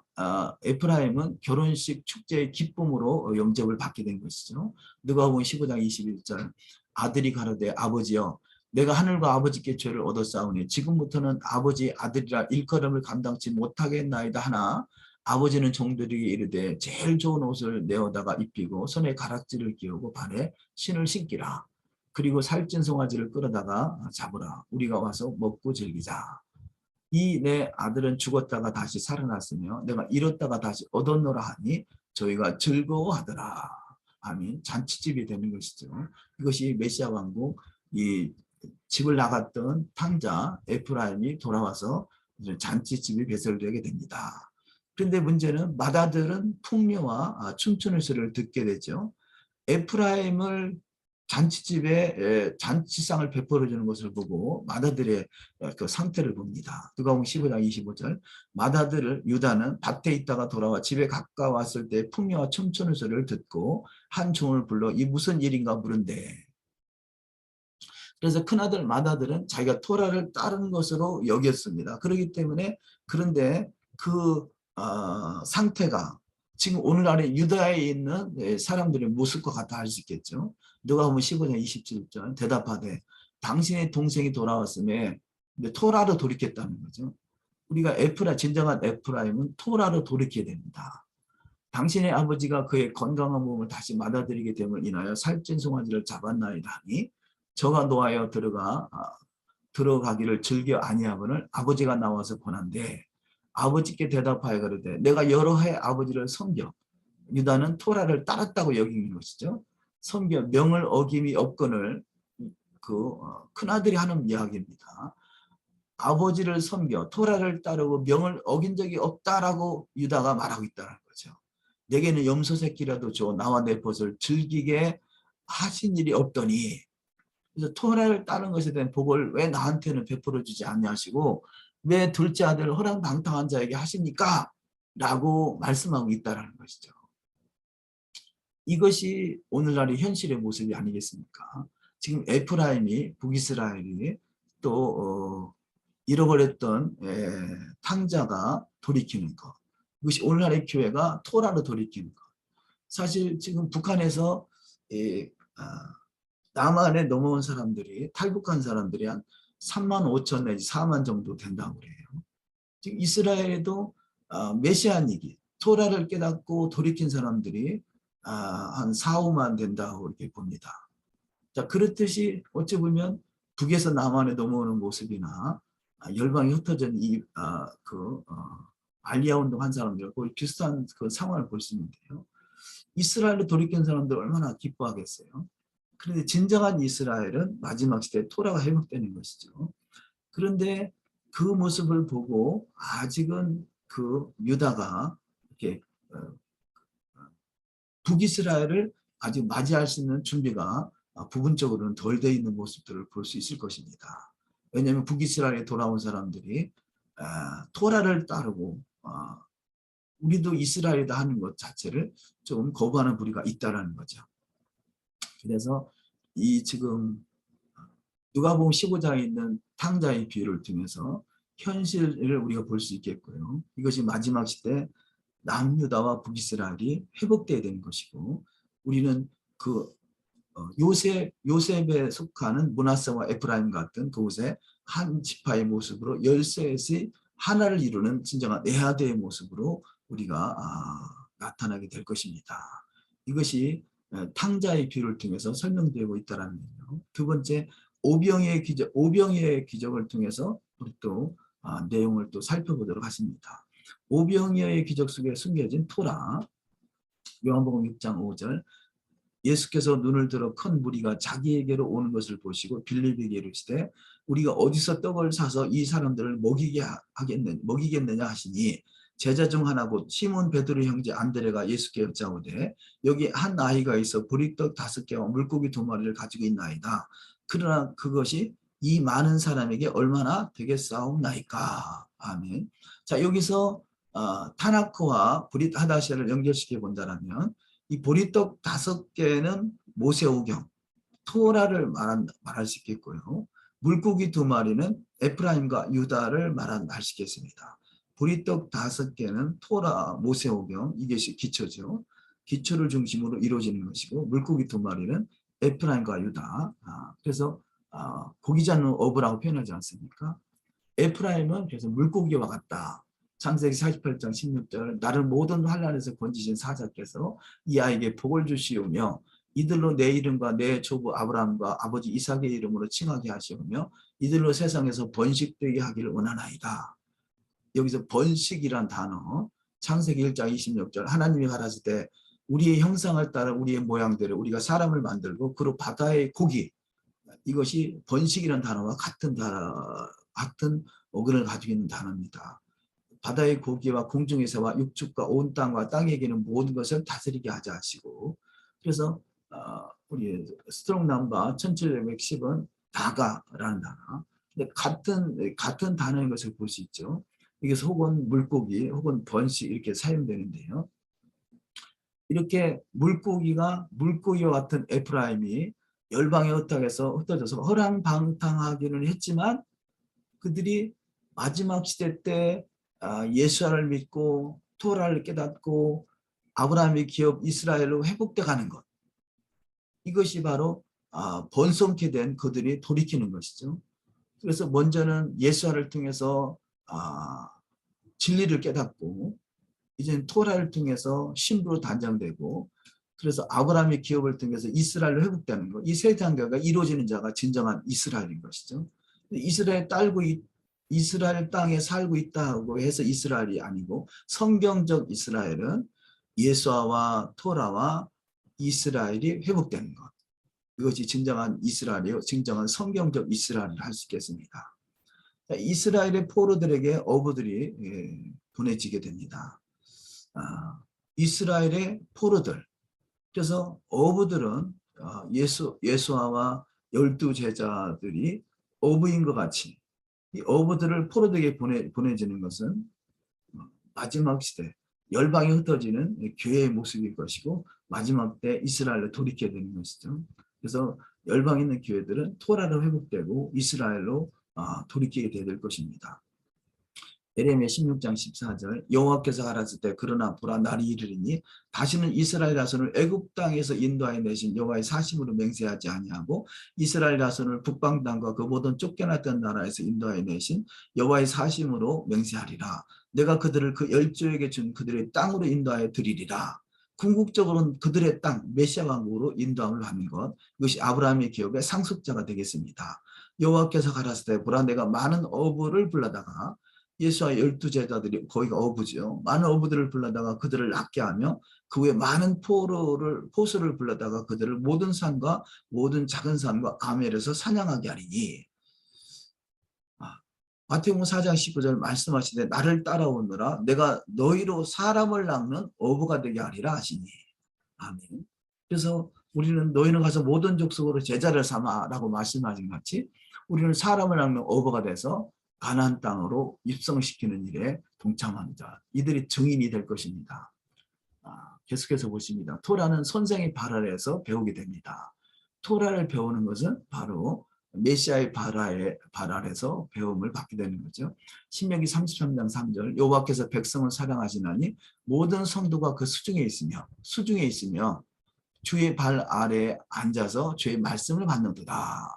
에프라임은 결혼식 축제의 기쁨으로 영접을 받게 된 것이죠. 누가복음 15장 21절 아들이 가로되 아버지여 내가 하늘과 아버지께 죄를 얻었사오니 지금부터는 아버지 아들이라 일컬음을 감당치 못하겠나이다 하나 아버지는 종들에게 이르되 제일 좋은 옷을 내어다가 입히고 손에 가락지를 끼우고 발에 신을 신기라. 그리고 살찐 송아지를 끌어다가 잡으라. 우리가 와서 먹고 즐기자. 이 내 아들은 죽었다가 다시 살아났으며 내가 잃었다가 다시 얻었노라 하니 저희가 즐거워하더라. 아멘. 잔치집이 되는 것이죠. 이것이 메시아 왕국 이 집을 나갔던 탕자 에프라임이 돌아와서 잔치집이 배설되게 됩니다. 그런데 문제는 맏아들은 풍류와 춤추는 소리를 듣게 되죠. 에프라임을 잔치집에 잔치상을 베풀어 주는 것을 보고 맏아들의 그 상태를 봅니다. 누가복음 15장 25절 맏아들을 유다는 밭에 있다가 돌아와 집에 가까웠을 때 풍류와 춤추는 소리를 듣고 한 종을 불러 이 무슨 일인가 물은데 그래서 큰아들 맏아들은 자기가 토라를 따른 것으로 여겼습니다. 그렇기 때문에 그런데 그 상태가 지금 오늘날의 유다에 있는 사람들의 모습과 같아 할 수 있겠죠. 누가복음 15장 27절 대답하되 당신의 동생이 돌아왔음에 근데 토라로 돌이켰다는 거죠. 우리가 진정한 에프라임은 토라로 돌이켜야 됩니다. 당신의 아버지가 그의 건강한 몸을 다시 맞아들이게 됨을 인하여 살찐 송아지를 잡았나이다 하니 저가 노하여 들어가기를 즐겨 아니하거늘 아버지가 나와서 권한대 아버지께 대답하여 가로되 내가 여러 해 아버지를 섬겨 유다는 토라를 따랐다고 여기는 것이죠. 섬겨 명을 어김이 없거늘 큰아들이 하는 이야기입니다. 아버지를 섬겨 토라를 따르고 명을 어긴 적이 없다라고 유다가 말하고 있다는 거죠. 내게는 염소 새끼라도 줘 나와 내 벗을 즐기게 하신 일이 없더니 그래서 토라를 따른 것에 대한 복을 왜 나한테는 베풀어 주지 않냐시고 왜 둘째 아들을 허랑방탕한 자에게 하십니까? 라고 말씀하고 있다는 것이죠. 이것이 오늘날의 현실의 모습이 아니겠습니까? 지금 에프라임이 북이스라엘이 또 잃어버렸던 탕자가 돌이키는 것. 이것이 오늘날의 교회가 토라로 돌이키는 것. 사실 지금 북한에서 남한에 넘어온 사람들이 탈북한 사람들이 한 3만 5천 내지 4만 정도 된다고 그래요. 지금 이스라엘에도 메시아니기 토라를 깨닫고 돌이킨 사람들이 한 4, 5만 된다고 이렇게 봅니다. 자, 그렇듯이 어찌 보면 북에서 남한에 넘어오는 모습이나 열방이 흩어진 알리아 운동한 사람들 거의 비슷한 그 상황을 볼 수 있는데요. 이스라엘로 돌이킨 사람들 얼마나 기뻐하겠어요. 그런데 진정한 이스라엘은 마지막 시대에 토라가 회복되는 것이죠. 그런데 그 모습을 보고 아직은 그 유다가 이렇게 북이스라엘을 아직 맞이할 수 있는 준비가 부분적으로는 덜 돼 있는 모습들을 볼 수 있을 것입니다. 왜냐하면 북이스라엘에 돌아온 사람들이 토라를 따르고 우리도 이스라엘이다 하는 것 자체를 좀 거부하는 부류가 있다는 거죠. 그래서 이 지금 누가복음 15장에 있는 탕자의 비유를 통해서 현실을 우리가 볼 수 있겠고요. 이것이 마지막 시대 남유다와 북이스라엘이 회복되어야 되는 것이고 우리는 그 요셉에 속하는 므낫세와 에프라임 같은 그곳의 한 지파의 모습으로 열셋이 하나를 이루는 진정한 네아드의 모습으로 우리가 나타나게 될 것입니다. 이것이 탕자의 비유를 통해서 설명되고 있다는 거예요. 두 번째, 오병이의 기적을 통해서 우리 또 내용을 또 살펴보도록 하십니다. 오병이어의 기적 속에 숨겨진 토라, 요한복음 6장 5절, 예수께서 눈을 들어 큰 무리가 자기에게로 오는 것을 보시고 빌립에게 이르시되 우리가 어디서 떡을 사서 이 사람들을 먹이겠느냐 하시니 제자 중 하나 곧 시몬 베드로 형제 안드레가 예수께 여짜오되 여기 한 아이가 있어 보리떡 5개와 물고기 2마리를 가지고 있나이다. 그러나 그것이 이 많은 사람에게 얼마나 되겠사옵나이까. 아멘. 자, 여기서 타나크와 브릿 하다시아를 연결시켜 본다면 이 보리떡 5개는 모세오경, 토라를 말할 수 있겠고요. 물고기 2마리는 에프라임과 유다를 말 수 있겠습니다. 보리떡 5개는 토라, 모세오경, 이것이 기초죠. 기초를 중심으로 이루어지는 것이고 물고기 2마리는 에프라임과 유다. 그래서 고기 잡는 어부라고 표현하지 않습니까? 에프라임은 그래서 물고기와 같다. 창세기 48장 16절 나를 모든 환난에서 건지신 사자께서 이 아이에게 복을 주시오며 이들로 내 이름과 내 조부 아브라함과 아버지 이삭의 이름으로 칭하게 하시오며 이들로 세상에서 번식되게 하기를 원하나이다. 여기서 번식이란 단어 창세기 1장 26절 하나님이 가라사대 때 우리의 형상을 따라 우리의 모양대로 우리가 사람을 만들고 그로 바다의 고기 이것이 번식이란 단어와 같은 어근을 가지고 있는 단어입니다. 바다의 고기와 공중의 새와 육축과 온 땅과 땅에 계는 모든 것을 다스리게 하자 하시고 그래서 우리 스트롱 넘버 1710은 다가라는 단어 근데 같은 단어인 것을 볼 수 있죠. 이것은 혹은 물고기 혹은 번식 이렇게 사용되는데요. 이렇게 물고기와 같은 에프라임이 열방에 흩어져서 허랑방탕하기는 했지만 그들이 마지막 시대 때 예수를 믿고 토라를 깨닫고 아브라함의 기업 이스라엘로 회복돼 가는 것. 이것이 바로 번성케 된 그들이 돌이키는 것이죠. 그래서 먼저는 예수화를 통해서 진리를 깨닫고 이제는 토라를 통해서 신부로 단장되고 그래서 아브라함의 기업을 통해서 이스라엘로 회복되는 것. 이 세 단계가 이루어지는 자가 진정한 이스라엘인 것이죠. 이스라엘 땅에 살고 있다고 해서 이스라엘이 아니고 성경적 이스라엘은 예수아와 토라와 이스라엘이 회복되는 것. 이것이 진정한 이스라엘이요. 진정한 성경적 이스라엘을 할 수 있겠습니다. 이스라엘의 포로들에게 어부들이 보내지게 됩니다. 이스라엘의 포로들. 그래서 어부들은 예수아와 12 제자들이 어부인 것 같이 이 어부들을 포로들에게 보내지는 것은 마지막 시대 열방이 흩어지는 교회의 모습일 것이고 마지막 때 이스라엘로 돌이켜야 되는 것이죠. 그래서 열방에 있는 교회들은 토라로 회복되고 이스라엘로 돌이키게 될 것입니다. 예레미야 16장 14절 여호와께서 가라사대 때 그러나 보라 날이 이르리니 다시는 이스라엘 자손을 애굽 땅에서 인도하여 내신 여호와의 사심으로 맹세하지 아니하고 이스라엘 자손을 북방 땅과 그 모든 쫓겨났던 나라에서 인도하여 내신 여호와의 사심으로 맹세하리라. 내가 그들을 그 열조에게 준 그들의 땅으로 인도하여 드리리라. 궁극적으로는 그들의 땅 메시아 왕국으로 인도함을 하는 것, 이것이 아브라함의 기업의 상속자가 되겠습니다. 여호와께서 가라사대 보라 내가 많은 어부를 불러다가 예수와 12 제자들이 거기가 어부죠. 많은 어부들을 불러다가 그들을 낫게 하며 그 후에 많은 포수를 불러다가 그들을 모든 산과 모든 작은 산과 아멜에서 사냥하게 하리니. 마태복음 4장 19절 말씀하시되 나를 따라오느라 내가 너희로 사람을 낚는 어부가 되게 하리라 하시니. 아멘. 그래서 우리는 너희는 가서 모든 족속으로 제자를 삼아라고 말씀하신 것 같이 우리는 사람을 낚는 어부가 돼서 가나안 땅으로 입성시키는 일에 동참하는 자, 이들이 증인이 될 것입니다. 계속해서 보십니다. 토라는 선생의 발 아래에서 배우게 됩니다. 토라를 배우는 것은 바로 메시아의 발 아래에서 배움을 받게 되는 거죠. 신명기 33장 3절 여호와께서 백성을 사랑하시나니 모든 성도가 그 수중에 있으며 주의 발 아래에 앉아서 주의 말씀을 받는도다.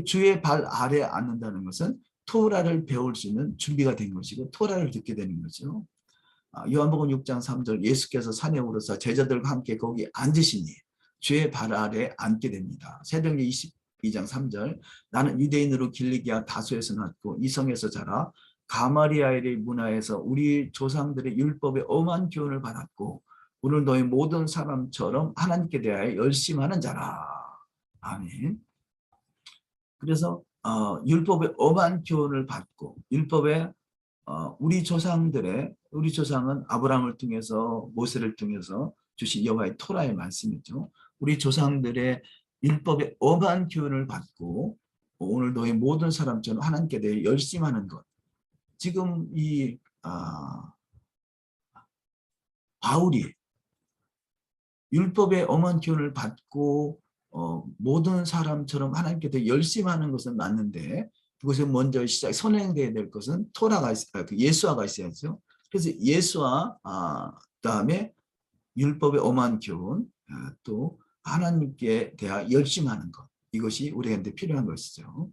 주의 발 아래에 앉는다는 것은 토라를 배울 수 있는 준비가 된 것이고 토라를 듣게 되는 거죠. 요한복음 6장 3절 예수께서 산에 오르사 제자들과 함께 거기 앉으시니 주의 발 아래에 앉게 됩니다. 새벽기 22장 3절 나는 유대인으로 길리기아 다소에서 났고 이성에서 자라 가마리아엘의 문화에서 우리 조상들의 율법의 엄한 교훈을 받았고 오늘 너희 모든 사람처럼 하나님께 대하여 열심하는 자라. 아멘. 그래서 율법의 엄한 교훈을 받고 율법의 우리 조상은 아브라함을 통해서 모세를 통해서 주신 여호와의 토라의 말씀이죠. 우리 조상들의 율법의 엄한 교훈을 받고 오늘 너희 모든 사람처럼 하나님께 대해 열심하는 것. 지금 이 바울이 율법의 엄한 교훈을 받고 모든 사람처럼 하나님께 대해 열심하는 것은 맞는데 그것에 먼저 선행되어야 될 것은 토라가 예수화가 있어야죠. 그래서 예수화 그다음에 율법의 엄한 교훈 또 하나님께 대하여 열심하는 것 이것이 우리한테 필요한 것이죠.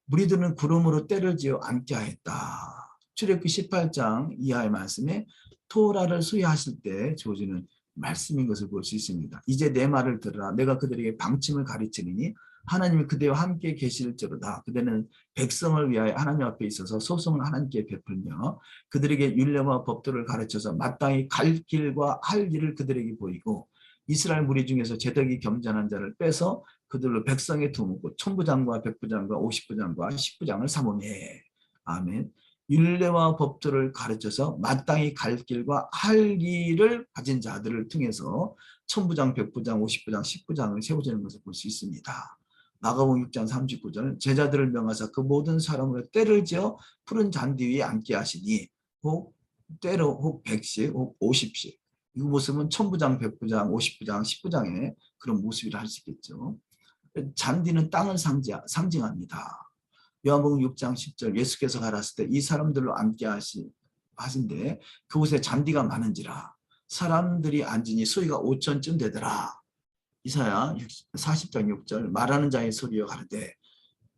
무리들은 구름으로 때를 지어 앉게 하였다. 출애굽기 18장 이하의 말씀에 토라를 수여하실 때 주어지는 말씀인 것을 볼 수 있습니다. 이제 내 말을 들으라. 내가 그들에게 방침을 가르치리니 하나님이 그대와 함께 계실지로다. 그대는 백성을 위하여 하나님 앞에 있어서 소송을 하나님께 베풀며 그들에게 율례와 법도를 가르쳐서 마땅히 갈 길과 할 일을 그들에게 보이고 이스라엘 무리 중에서 제덕이 겸전한 자를 빼서 그들로 백성에 두고 천부장과 백부장과 50부장과 10부장을 삼으매. 아멘. 율례와 법도를 가르쳐서 마땅히 갈 길과 할 일을 가진 자들을 통해서 천부장, 백부장, 50부장, 10부장을 세워지는 것을 볼 수 있습니다. 마가복음 6장 39절 제자들을 명하사 그 모든 사람으로 때를 지어 푸른 잔디 위에 앉게 하시니 혹 때로 혹 100씩 혹 50씩 이 모습은 천부장, 백부장, 50부장, 10부장의 그런 모습이라 할 수 있겠죠. 잔디는 땅을 상징합니다. 요한복음 6장 10절 예수께서 가라사대 이 사람들로 앉게 하신데 그곳에 잔디가 많은지라 사람들이 앉으니 수위가 5천쯤 되더라. 이사야 40장 6절 말하는 자의 소리여 가르되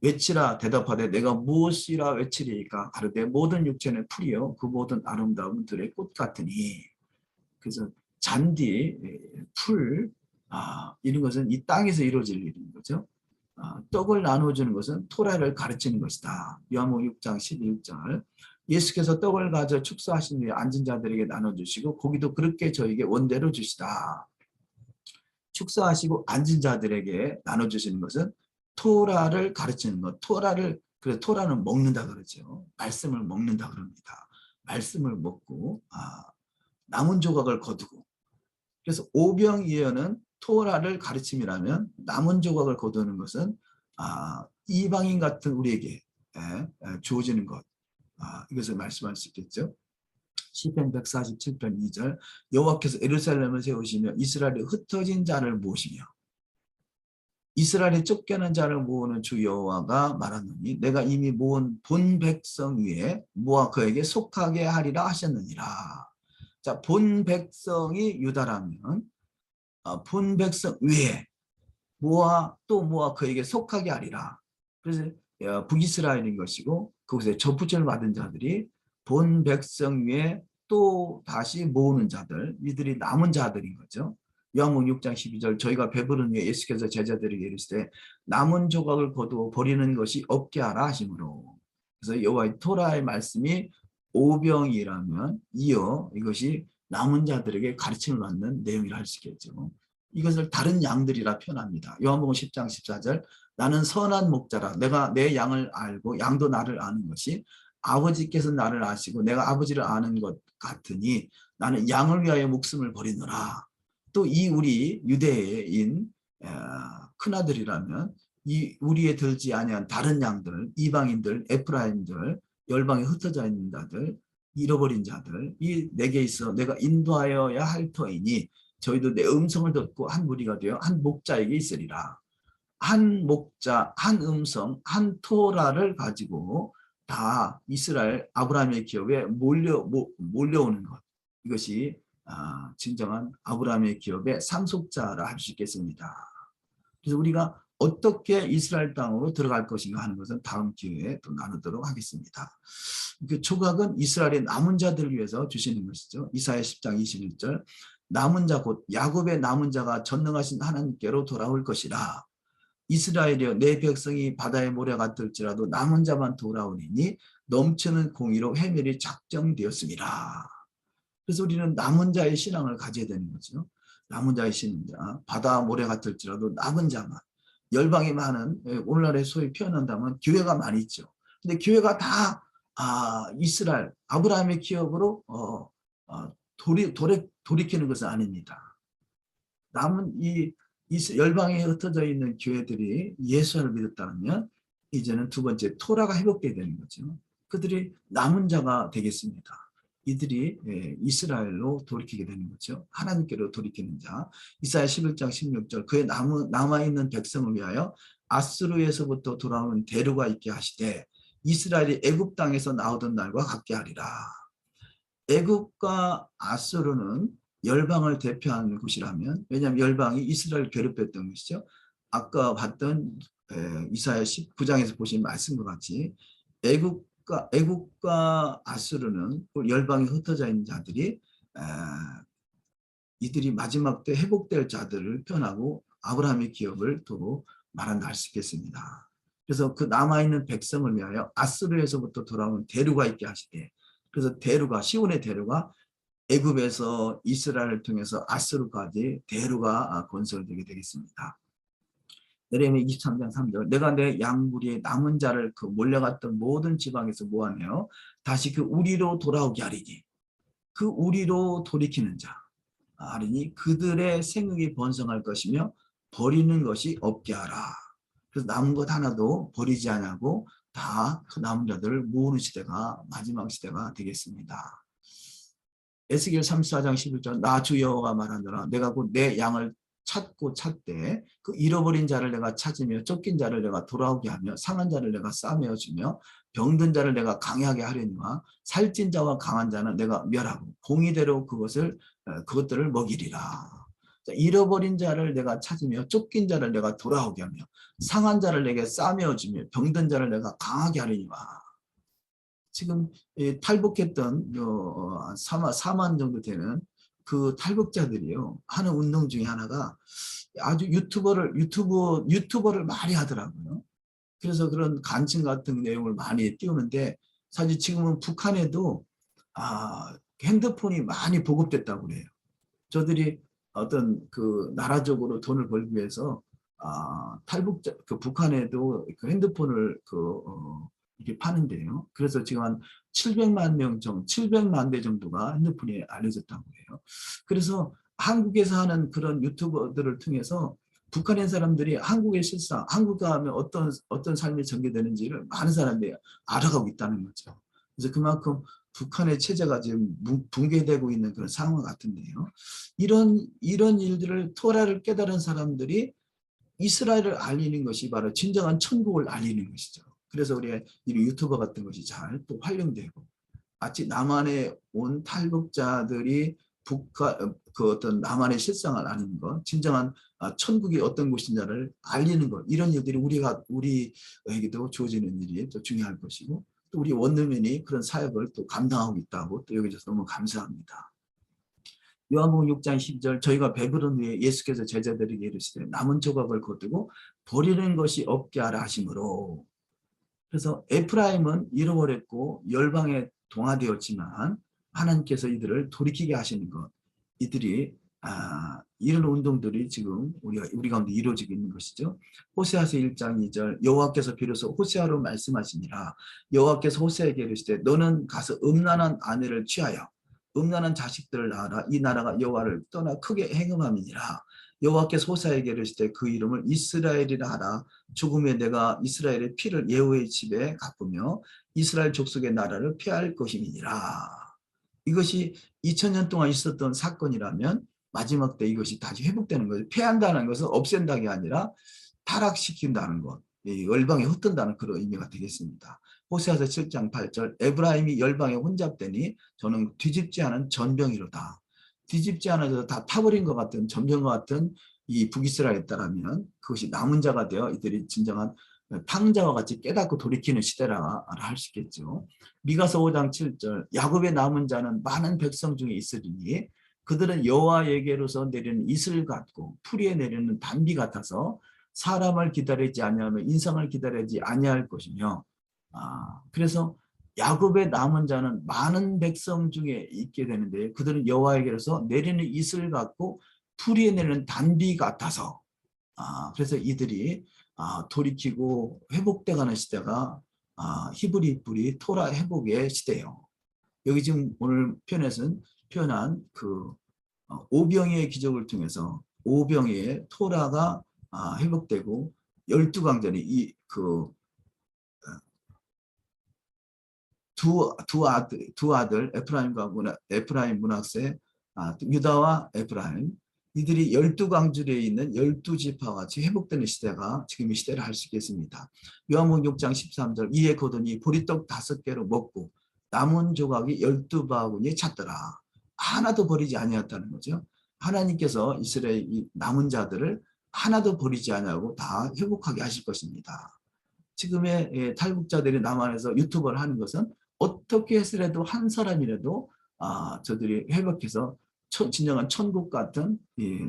외치라 대답하되 내가 무엇이라 외치리이까 가르되 모든 육체는 풀이요 그 모든 아름다움은 들의 꽃 같으니. 그래서 잔디, 풀, 이런 것은 이 땅에서 이루어질 일인 거죠. 떡을 나눠주는 것은 토라를 가르치는 것이다. 요한복음 6장 11절. 예수께서 떡을 가져 축사하신 후에 앉은 자들에게 나눠주시고 고기도 그렇게 저에게 원대로 주시다. 축사하시고 앉은 자들에게 나눠주시는 것은 토라를 가르치는 것. 그래서 토라는 먹는다 그러죠. 말씀을 먹는다 그럽니다. 말씀을 먹고 남은 조각을 거두고. 그래서 오병이어는 토라를 가르침이라면 남은 조각을 거두는 것은 이방인 같은 우리에게 주어지는 것. 이것을 말씀할 수 있겠죠. 시편 147편 2절 여호와께서 예루살렘을 세우시며 이스라엘의 흩어진 자를 모으시며 이스라엘의 쫓겨난 자를 모으는 주 여호와가 말하노니 내가 이미 모은 본 백성 위에 모아 그에게 속하게 하리라 하셨느니라. 자, 본 백성이 유다라면 본 백성 위에 모아 그에게 속하게 하리라. 그래서 북이스라엘인 것이고 그곳에 접붙임을 받은 자들이 본 백성 위에 또 다시 모으는 자들, 이들이 남은 자들인 거죠. 요한복음 6장 12절 저희가 배부른 후에 예수께서 제자들에게 이르시되 남은 조각을 거두어 버리는 것이 없게 하라 하시므로. 그래서 여호와의 토라의 말씀이 오병이라면 이어 이것이 남은 자들에게 가르침을 받는 내용이라 할 수 있겠죠. 이것을 다른 양들이라 표현합니다. 요한복음 10장 14절 나는 선한 목자라 내가 내 양을 알고 양도 나를 아는 것이 아버지께서 나를 아시고 내가 아버지를 아는 것 같으니 나는 양을 위하여 목숨을 버리노라. 또 이 우리 유대인 큰아들이라면 이 우리에 들지 아니한 다른 양들, 이방인들, 에프라임들, 열방에 흩어져 있는 자들, 잃어버린 자들, 이 내게 있어 내가 인도하여야 할 터이니 저희도 내 음성을 듣고 한 무리가 되어 한 목자에게 있으리라. 한 목자, 한 음성, 한 토라를 가지고 다 이스라엘 아브라함의 기업에 몰려오는 것. 이것이 진정한 아브라함의 기업의 상속자라 할 수 있겠습니다. 그래서 우리가 어떻게 이스라엘 땅으로 들어갈 것인가 하는 것은 다음 기회에 또 나누도록 하겠습니다. 그 조각은 이스라엘의 남은 자들을 위해서 주시는 것이죠. 이사야 10장 21절 남은 자 곧 야곱의 남은 자가 전능하신 하나님께로 돌아올 것이라. 이스라엘이여 내 백성이 바다의 모래 같을지라도 남은 자만 돌아오리니 넘치는 공의로 해멸이 작정되었습니다. 그래서 우리는 남은 자의 신앙을 가져야 되는 거죠. 남은 자의 신앙자 바다 모래 같을지라도 남은 자만. 열방이 많은 오늘날에 소위 표현한다면 교회가 많이 있죠. 근데 교회가 다 이스라엘 아브라함의 기업으로 돌이키는 것은 아닙니다. 남은 이 열방에 흩어져 있는 교회들이 예수를 믿었다면 이제는 두 번째 토라가 회복되게 되는 거죠. 그들이 남은 자가 되겠습니다. 이들이 이스라엘로 돌이키게 되는 거죠. 하나님께로 돌이키는 자. 이사야 11장 16절 그의 남아있는 백성을 위하여 아스루에서부터 돌아오는 대류가 있게 하시되 이스라엘이 애굽 땅에서 나오던 날과 같게 하리라. 애굽과 아수르는 열방을 대표하는 곳이라면 왜냐하면 열방이 이스라엘 괴롭혔던 것이죠. 아까 봤던 이사야 19장에서 보신 말씀과 같이 애굽과 아수르는 열방이 흩어져 있는 자들이 이들이 마지막 때 회복될 자들을 표현하고 아브라함의 기업을 두고 말한다 할 수 있겠습니다. 그래서 그 남아있는 백성을 위하여 아수르에서부터 돌아온 대류가 있게 하시되 그래서 대류가 시온의 대류가 애굽에서 이스라엘을 통해서 아수르까지 대류가 건설되게 되겠습니다. 예레미야 23장 3절 내가 내 양무리의 남은 자를 그 몰려갔던 모든 지방에서 모아내어 다시 그 우리로 돌아오게 하리니 그 우리로 돌이키는 자 하리니 그들의 생육이 번성할 것이며 버리는 것이 없게 하라. 그래서 남은 것 하나도 버리지 않고 다 그 남은 자들을 모으는 시대가 마지막 시대가 되겠습니다. 에스겔 34장 11절 나 주 여호와가 말하노라 내가 곧 내 양을 찾고 찾되 그 잃어버린 자를 내가 찾으며 쫓긴 자를 내가 돌아오게 하며 상한 자를 내가 싸매어 주며 병든 자를 내가 강하게 하려니와 살찐 자와 강한 자는 내가 멸하고 공의대로 그것들을 먹이리라. 잃어버린 자를 내가 찾으며 쫓긴 자를 내가 돌아오게 하며 상한 자를 내게 싸매어 주며 병든 자를 내가 강하게 하리니와. 지금 탈북했던 4만 정도 되는 그 탈북자들이요 하는 운동 중에 하나가 아주 유튜버를 많이 하더라고요. 그래서 그런 간증 같은 내용을 많이 띄우는데 사실 지금은 북한에도 핸드폰이 많이 보급됐다고 그래요. 저들이 어떤 그 나라적으로 돈을 벌기 위해서 탈북자 그 북한에도 그 핸드폰을 이렇게 파는데요. 그래서 지금 한 700만 대 정도가 핸드폰이 알려졌다고 해요. 그래서 한국에서 하는 그런 유튜버들을 통해서 북한의 사람들이 한국의 실상, 한국에 가면 어떤 삶이 전개되는지를 많은 사람들이 알아가고 있다는 거죠. 그래서 그만큼 북한의 체제가 지금 붕괴되고 있는 그런 상황 같은데요. 이런 일들을 토라를 깨달은 사람들이 이스라엘을 알리는 것이 바로 진정한 천국을 알리는 것이죠. 그래서 우리 유튜버 같은 것이 잘 또 활용되고 마치 남한에 온 탈북자들이 그 어떤 남한의 실상을 아는 것, 진정한 천국이 어떤 곳인지를 알리는 것, 이런 일들이 우리에게도 주어지는 일이 또 중요할 것이고, 또 우리 원내면이 그런 사역을 또 감당하고 있다고 또 여기서 너무 감사합니다. 요한복음 6장 12절 저희가 배부른 후에 예수께서 제자들에게 이르시되 남은 조각을 거두고 버리는 것이 없게 하라 하심으로. 그래서 에프라임은 잃어버렸고 열방에 동화되었지만 하나님께서 이들을 돌이키게 하시는 것, 이들이 이런 운동들이 지금 우리 가운데 이루어지고 있는 것이죠. 호세아서 1장 2절 여호와께서 비로소 호세아로 말씀하시니라. 여호와께서 호세아에게 이르시되 너는 가서 음란한 아내를 취하여 음란한 자식들을 낳아라. 이 나라가 여호와를 떠나 크게 행음함이니라. 여호와께서 호세아에게 이르시되 그 이름을 이스라엘이라 하라. 죽음에 내가 이스라엘의 피를 예후의 집에 갚으며 이스라엘 족속의 나라를 피할 것임이니라. 이것이 2000년 동안 있었던 사건이라면 마지막 때 이것이 다시 회복되는 거죠. 피한다는 것은 없앤다는 게 아니라 타락시킨다는 것, 열방에 흩뜬다는 그런 의미가 되겠습니다. 호세아서 7장 8절 에브라임이 열방에 혼잡되니 저는 뒤집지 않은 전병이로다. 뒤집지 않아서 다 타버린 것 같은 전병과 같은 이 북이스라엘에 따르면 그것이 남은 자가 되어 이들이 진정한 탕자와 같이 깨닫고 돌이키는 시대라 할 수 있겠죠. 미가서 5장 7절 야곱의 남은 자는 많은 백성 중에 있으리니 그들은 여호와에게로서 내리는 이슬 같고 풀이에 내리는 단비 같아서 사람을 기다리지 아니하며 인상을 기다리지 아니할 것이며. 그래서 야곱의 남은 자는 많은 백성 중에 있게 되는데 그들은 여호와에게로서 내리는 이슬 같고 풀이에 내리는 단비 같아서. 그래서 이들이 돌이키고 회복돼가는 시대가 히브리 뿌리 토라 회복의 시대예요. 여기 지금 오늘 표현한 그 오병이의 기적을 통해서 오병이의 토라가 회복되고 12강전이 두 아들 에프라임 문학세 유다와 에프라임 이들이 12강줄에 있는 12지파와 같이 회복되는 시대가 지금 이 시대를 할 수 있겠습니다. 요한복음 6장 13절 이에 거두니 보리떡 5개로 먹고 남은 조각이 12바구니에 찼더라. 하나도 버리지 아니었다는 거죠. 하나님께서 이스라엘 남은 자들을 하나도 버리지 아니하고 다 회복하게 하실 것입니다. 지금의 탈북자들이 남한에서 유튜버를 하는 것은 어떻게 해서라도 한 사람이라도 저들이 회복해서 진정한 천국 같은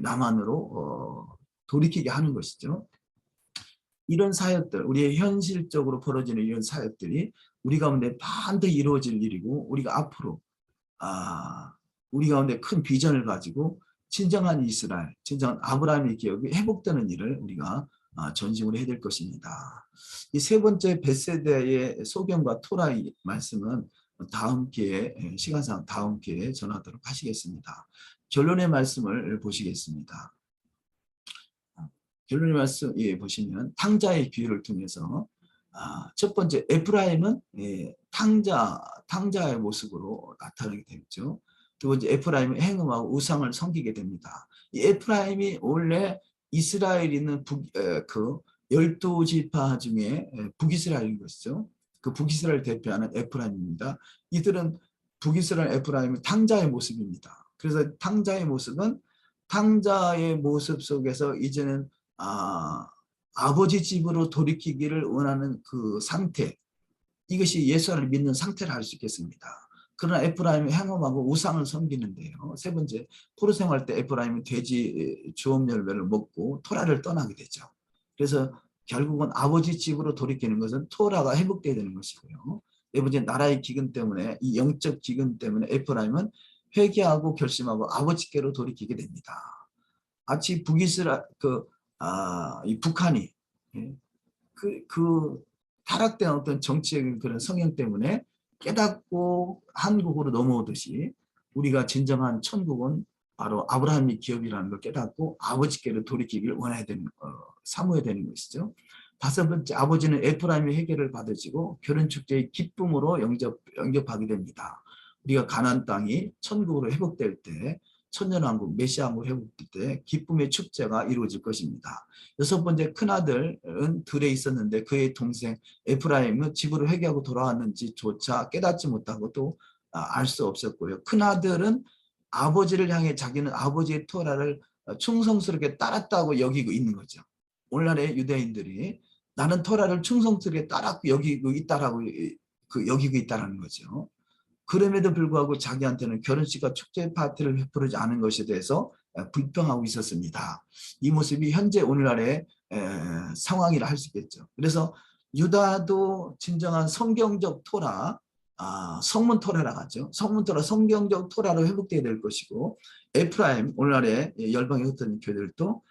남한으로 돌이키게 하는 것이죠. 이런 사역들, 우리의 현실적으로 벌어지는 이런 사역들이 우리 가운데 반드시 이루어질 일이고 우리가 앞으로 우리 가운데 큰 비전을 가지고 진정한 이스라엘, 진정한 아브라함의 기업이 회복되는 일을 우리가 전심으로 해야 될 것입니다. 이 세 번째 벳세다의 소경과 토라의 말씀은 다음 기회에 시간상 다음 기회에 전하도록 하시겠습니다. 결론의 말씀을 보시겠습니다. 결론의 말씀 보시면 탕자의 비유를 통해서 첫 번째 에프라임은 탕자의 모습으로 나타나게 되죠. 두 번째 에프라임은 행음하고 우상을 섬기게 됩니다. 이 에프라임이 원래 이스라엘에 있는 그 12지파 중에 북이스라엘인 것이죠. 그 북이스라엘 대표하는 에프라임입니다. 이들은 북이스라엘 에프라임은 탕자의 모습입니다. 그래서 탕자의 모습은 탕자의 모습 속에서 이제는 아버지 집으로 돌이키기를 원하는 그 상태, 이것이 예수를 믿는 상태를 알 수 있겠습니다. 그러나 에프라임이 행함하고 우상을 섬기는데요. 세 번째, 포로 생활 때 에프라임은 돼지 주업 열매를 먹고 토라를 떠나게 되죠. 그래서 결국은 아버지 집으로 돌이키는 것은 토라가 회복되어야 되는 것이고요. 네 번째, 나라의 기근 때문에, 이 영적 기근 때문에 에프라임은 회개하고 결심하고 아버지께로 돌이키게 됩니다. 마치 이 북한이 예, 그 타락된 어떤 정치적인 그런 성향 때문에 깨닫고 한국으로 넘어오듯이 우리가 진정한 천국은 바로 아브라함의 기업이라는 걸 깨닫고 아버지께로 돌이키기를 사모해야 되는 것이죠. 다섯 번째, 아버지는 에프라임의 회개를 받으시고 결혼 축제의 기쁨으로 영접하게 됩니다. 우리가 가나안 땅이 천국으로 회복될 때, 천년왕국 메시아왕국 회복될 때 기쁨의 축제가 이루어질 것입니다. 여섯 번째, 큰아들은 들에 있었는데 그의 동생 에프라임은 집으로 회개하고 돌아왔는지조차 깨닫지 못하고 또 알 수 없었고요. 큰아들은 아버지를 향해 자기는 아버지의 토라를 충성스럽게 따랐다고 여기고 있는 거죠. 오늘날의 유대인들이 나는 토라를 충성스럽게 따랐고 여기고 있다라고 여기고 있다는 거죠. 그럼에도 불구하고 자기한테는 결혼식과 축제 파티를 베푸지 않은 것에 대해서 불평하고 있었습니다. 이 모습이 현재 오늘날의 상황이라 할 수 있겠죠. 그래서 유다도 진정한 성경적 토라, 성문 토라라고 하죠. 성문 토라, 성경적 토라로 회복되어야 될 것이고, 에프라임, 오늘날의 열방에 흩어진 교회들도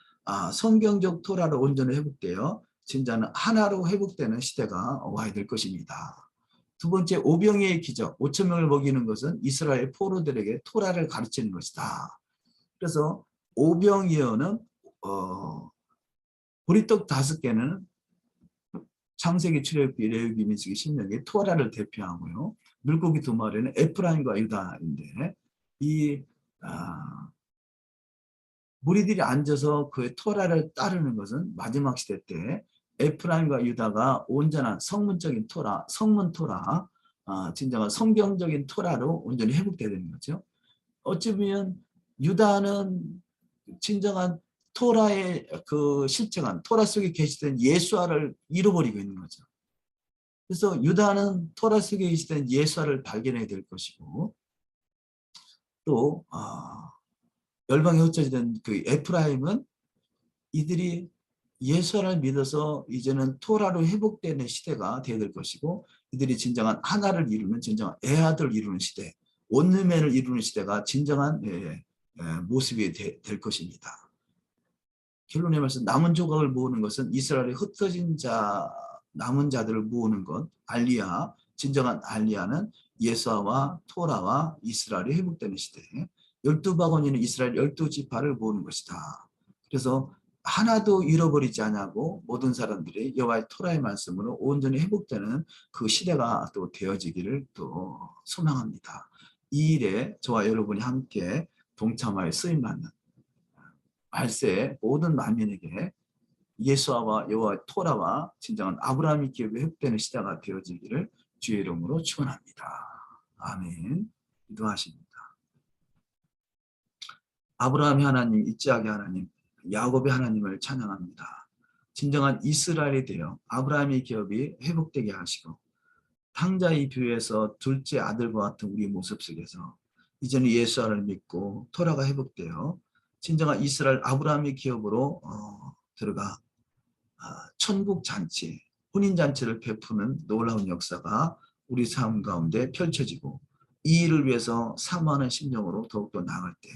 성경적 토라로 온전히 회복되어 진짜는 하나로 회복되는 시대가 와야 될 것입니다. 두 번째, 오병이의 기적, 5천 명을 먹이는 것은 이스라엘 포로들에게 토라를 가르치는 것이다. 그래서 오병이어는 보리떡 5개는 창세기, 출애굽기, 레위기, 민수기, 신명기 토라를 대표하고요. 물고기 2마리는 에프라임과 유다인데 이 무리들이 앉아서 그의 토라를 따르는 것은 마지막 시대 때 에프라임과 유다가 온전한 성문적인 토라, 성문 토라, 진정한 성경적인 토라로 온전히 회복되어야 되는 거죠. 어쩌면 유다는 진정한 토라의 그 실체감, 토라 속에 계시던 예수아를 잃어버리고 있는 거죠. 그래서 유다는 토라 속에 계시던 예수아를 발견해야 될 것이고, 또 열방에 흩어지던 그 에프라임은 이들이 예수를 믿어서 이제는 토라로 회복되는 시대가 되어야 될 것이고, 이들이 진정한 하나를 이루는 진정한 애아들을 이루는 시대, 원루맨을 이루는 시대가 진정한 모습이 될 것입니다. 결론의 말씀, 남은 조각을 모으는 것은 이스라엘의 흩어진 남은 자들을 모으는 것, 알리야, 진정한 알리야는 예수와 토라와 이스라엘이 회복되는 시대, 12바구니는 이스라엘 12지파를 모으는 것이다. 그래서 하나도 잃어버리지 않고 모든 사람들이 여호와의 토라의 말씀으로 온전히 회복되는 그 시대가 또 되어지기를 또 소망합니다. 이 일에 저와 여러분이 함께 동참하여 쓰임받는 말세의 모든 만민에게 예수와 여호와의 토라와 진정한 아브라함의 기업이 회복되는 시대가 되어지기를 주의 이름으로 축원합니다. 아멘. 기도하십니다. 아브라함의 하나님, 이삭의 하나님, 야곱의 하나님을 찬양합니다. 진정한 이스라엘이 되어 아브라함의 기업이 회복되게 하시고 탕자의 뷰에서 둘째 아들과 같은 우리 모습 속에서 이제는 예수를 믿고 토라가 회복되어 진정한 이스라엘 아브라함의 기업으로 들어가 천국 잔치, 혼인 잔치를 베푸는 놀라운 역사가 우리 삶 가운데 펼쳐지고 이 일을 위해서 사모하는 심령으로 더욱더 나아갈 때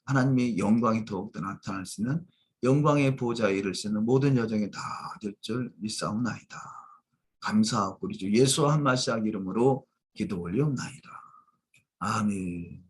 하나님의 영광이 더욱더 나타날 수 있는 영광의 보좌에 이를 수 있는 모든 여정이 다 될 줄 믿사옵나이다. 감사하고 우리 주 예수와 한 마시아 이름으로 기도 올리옵나이다. 아멘.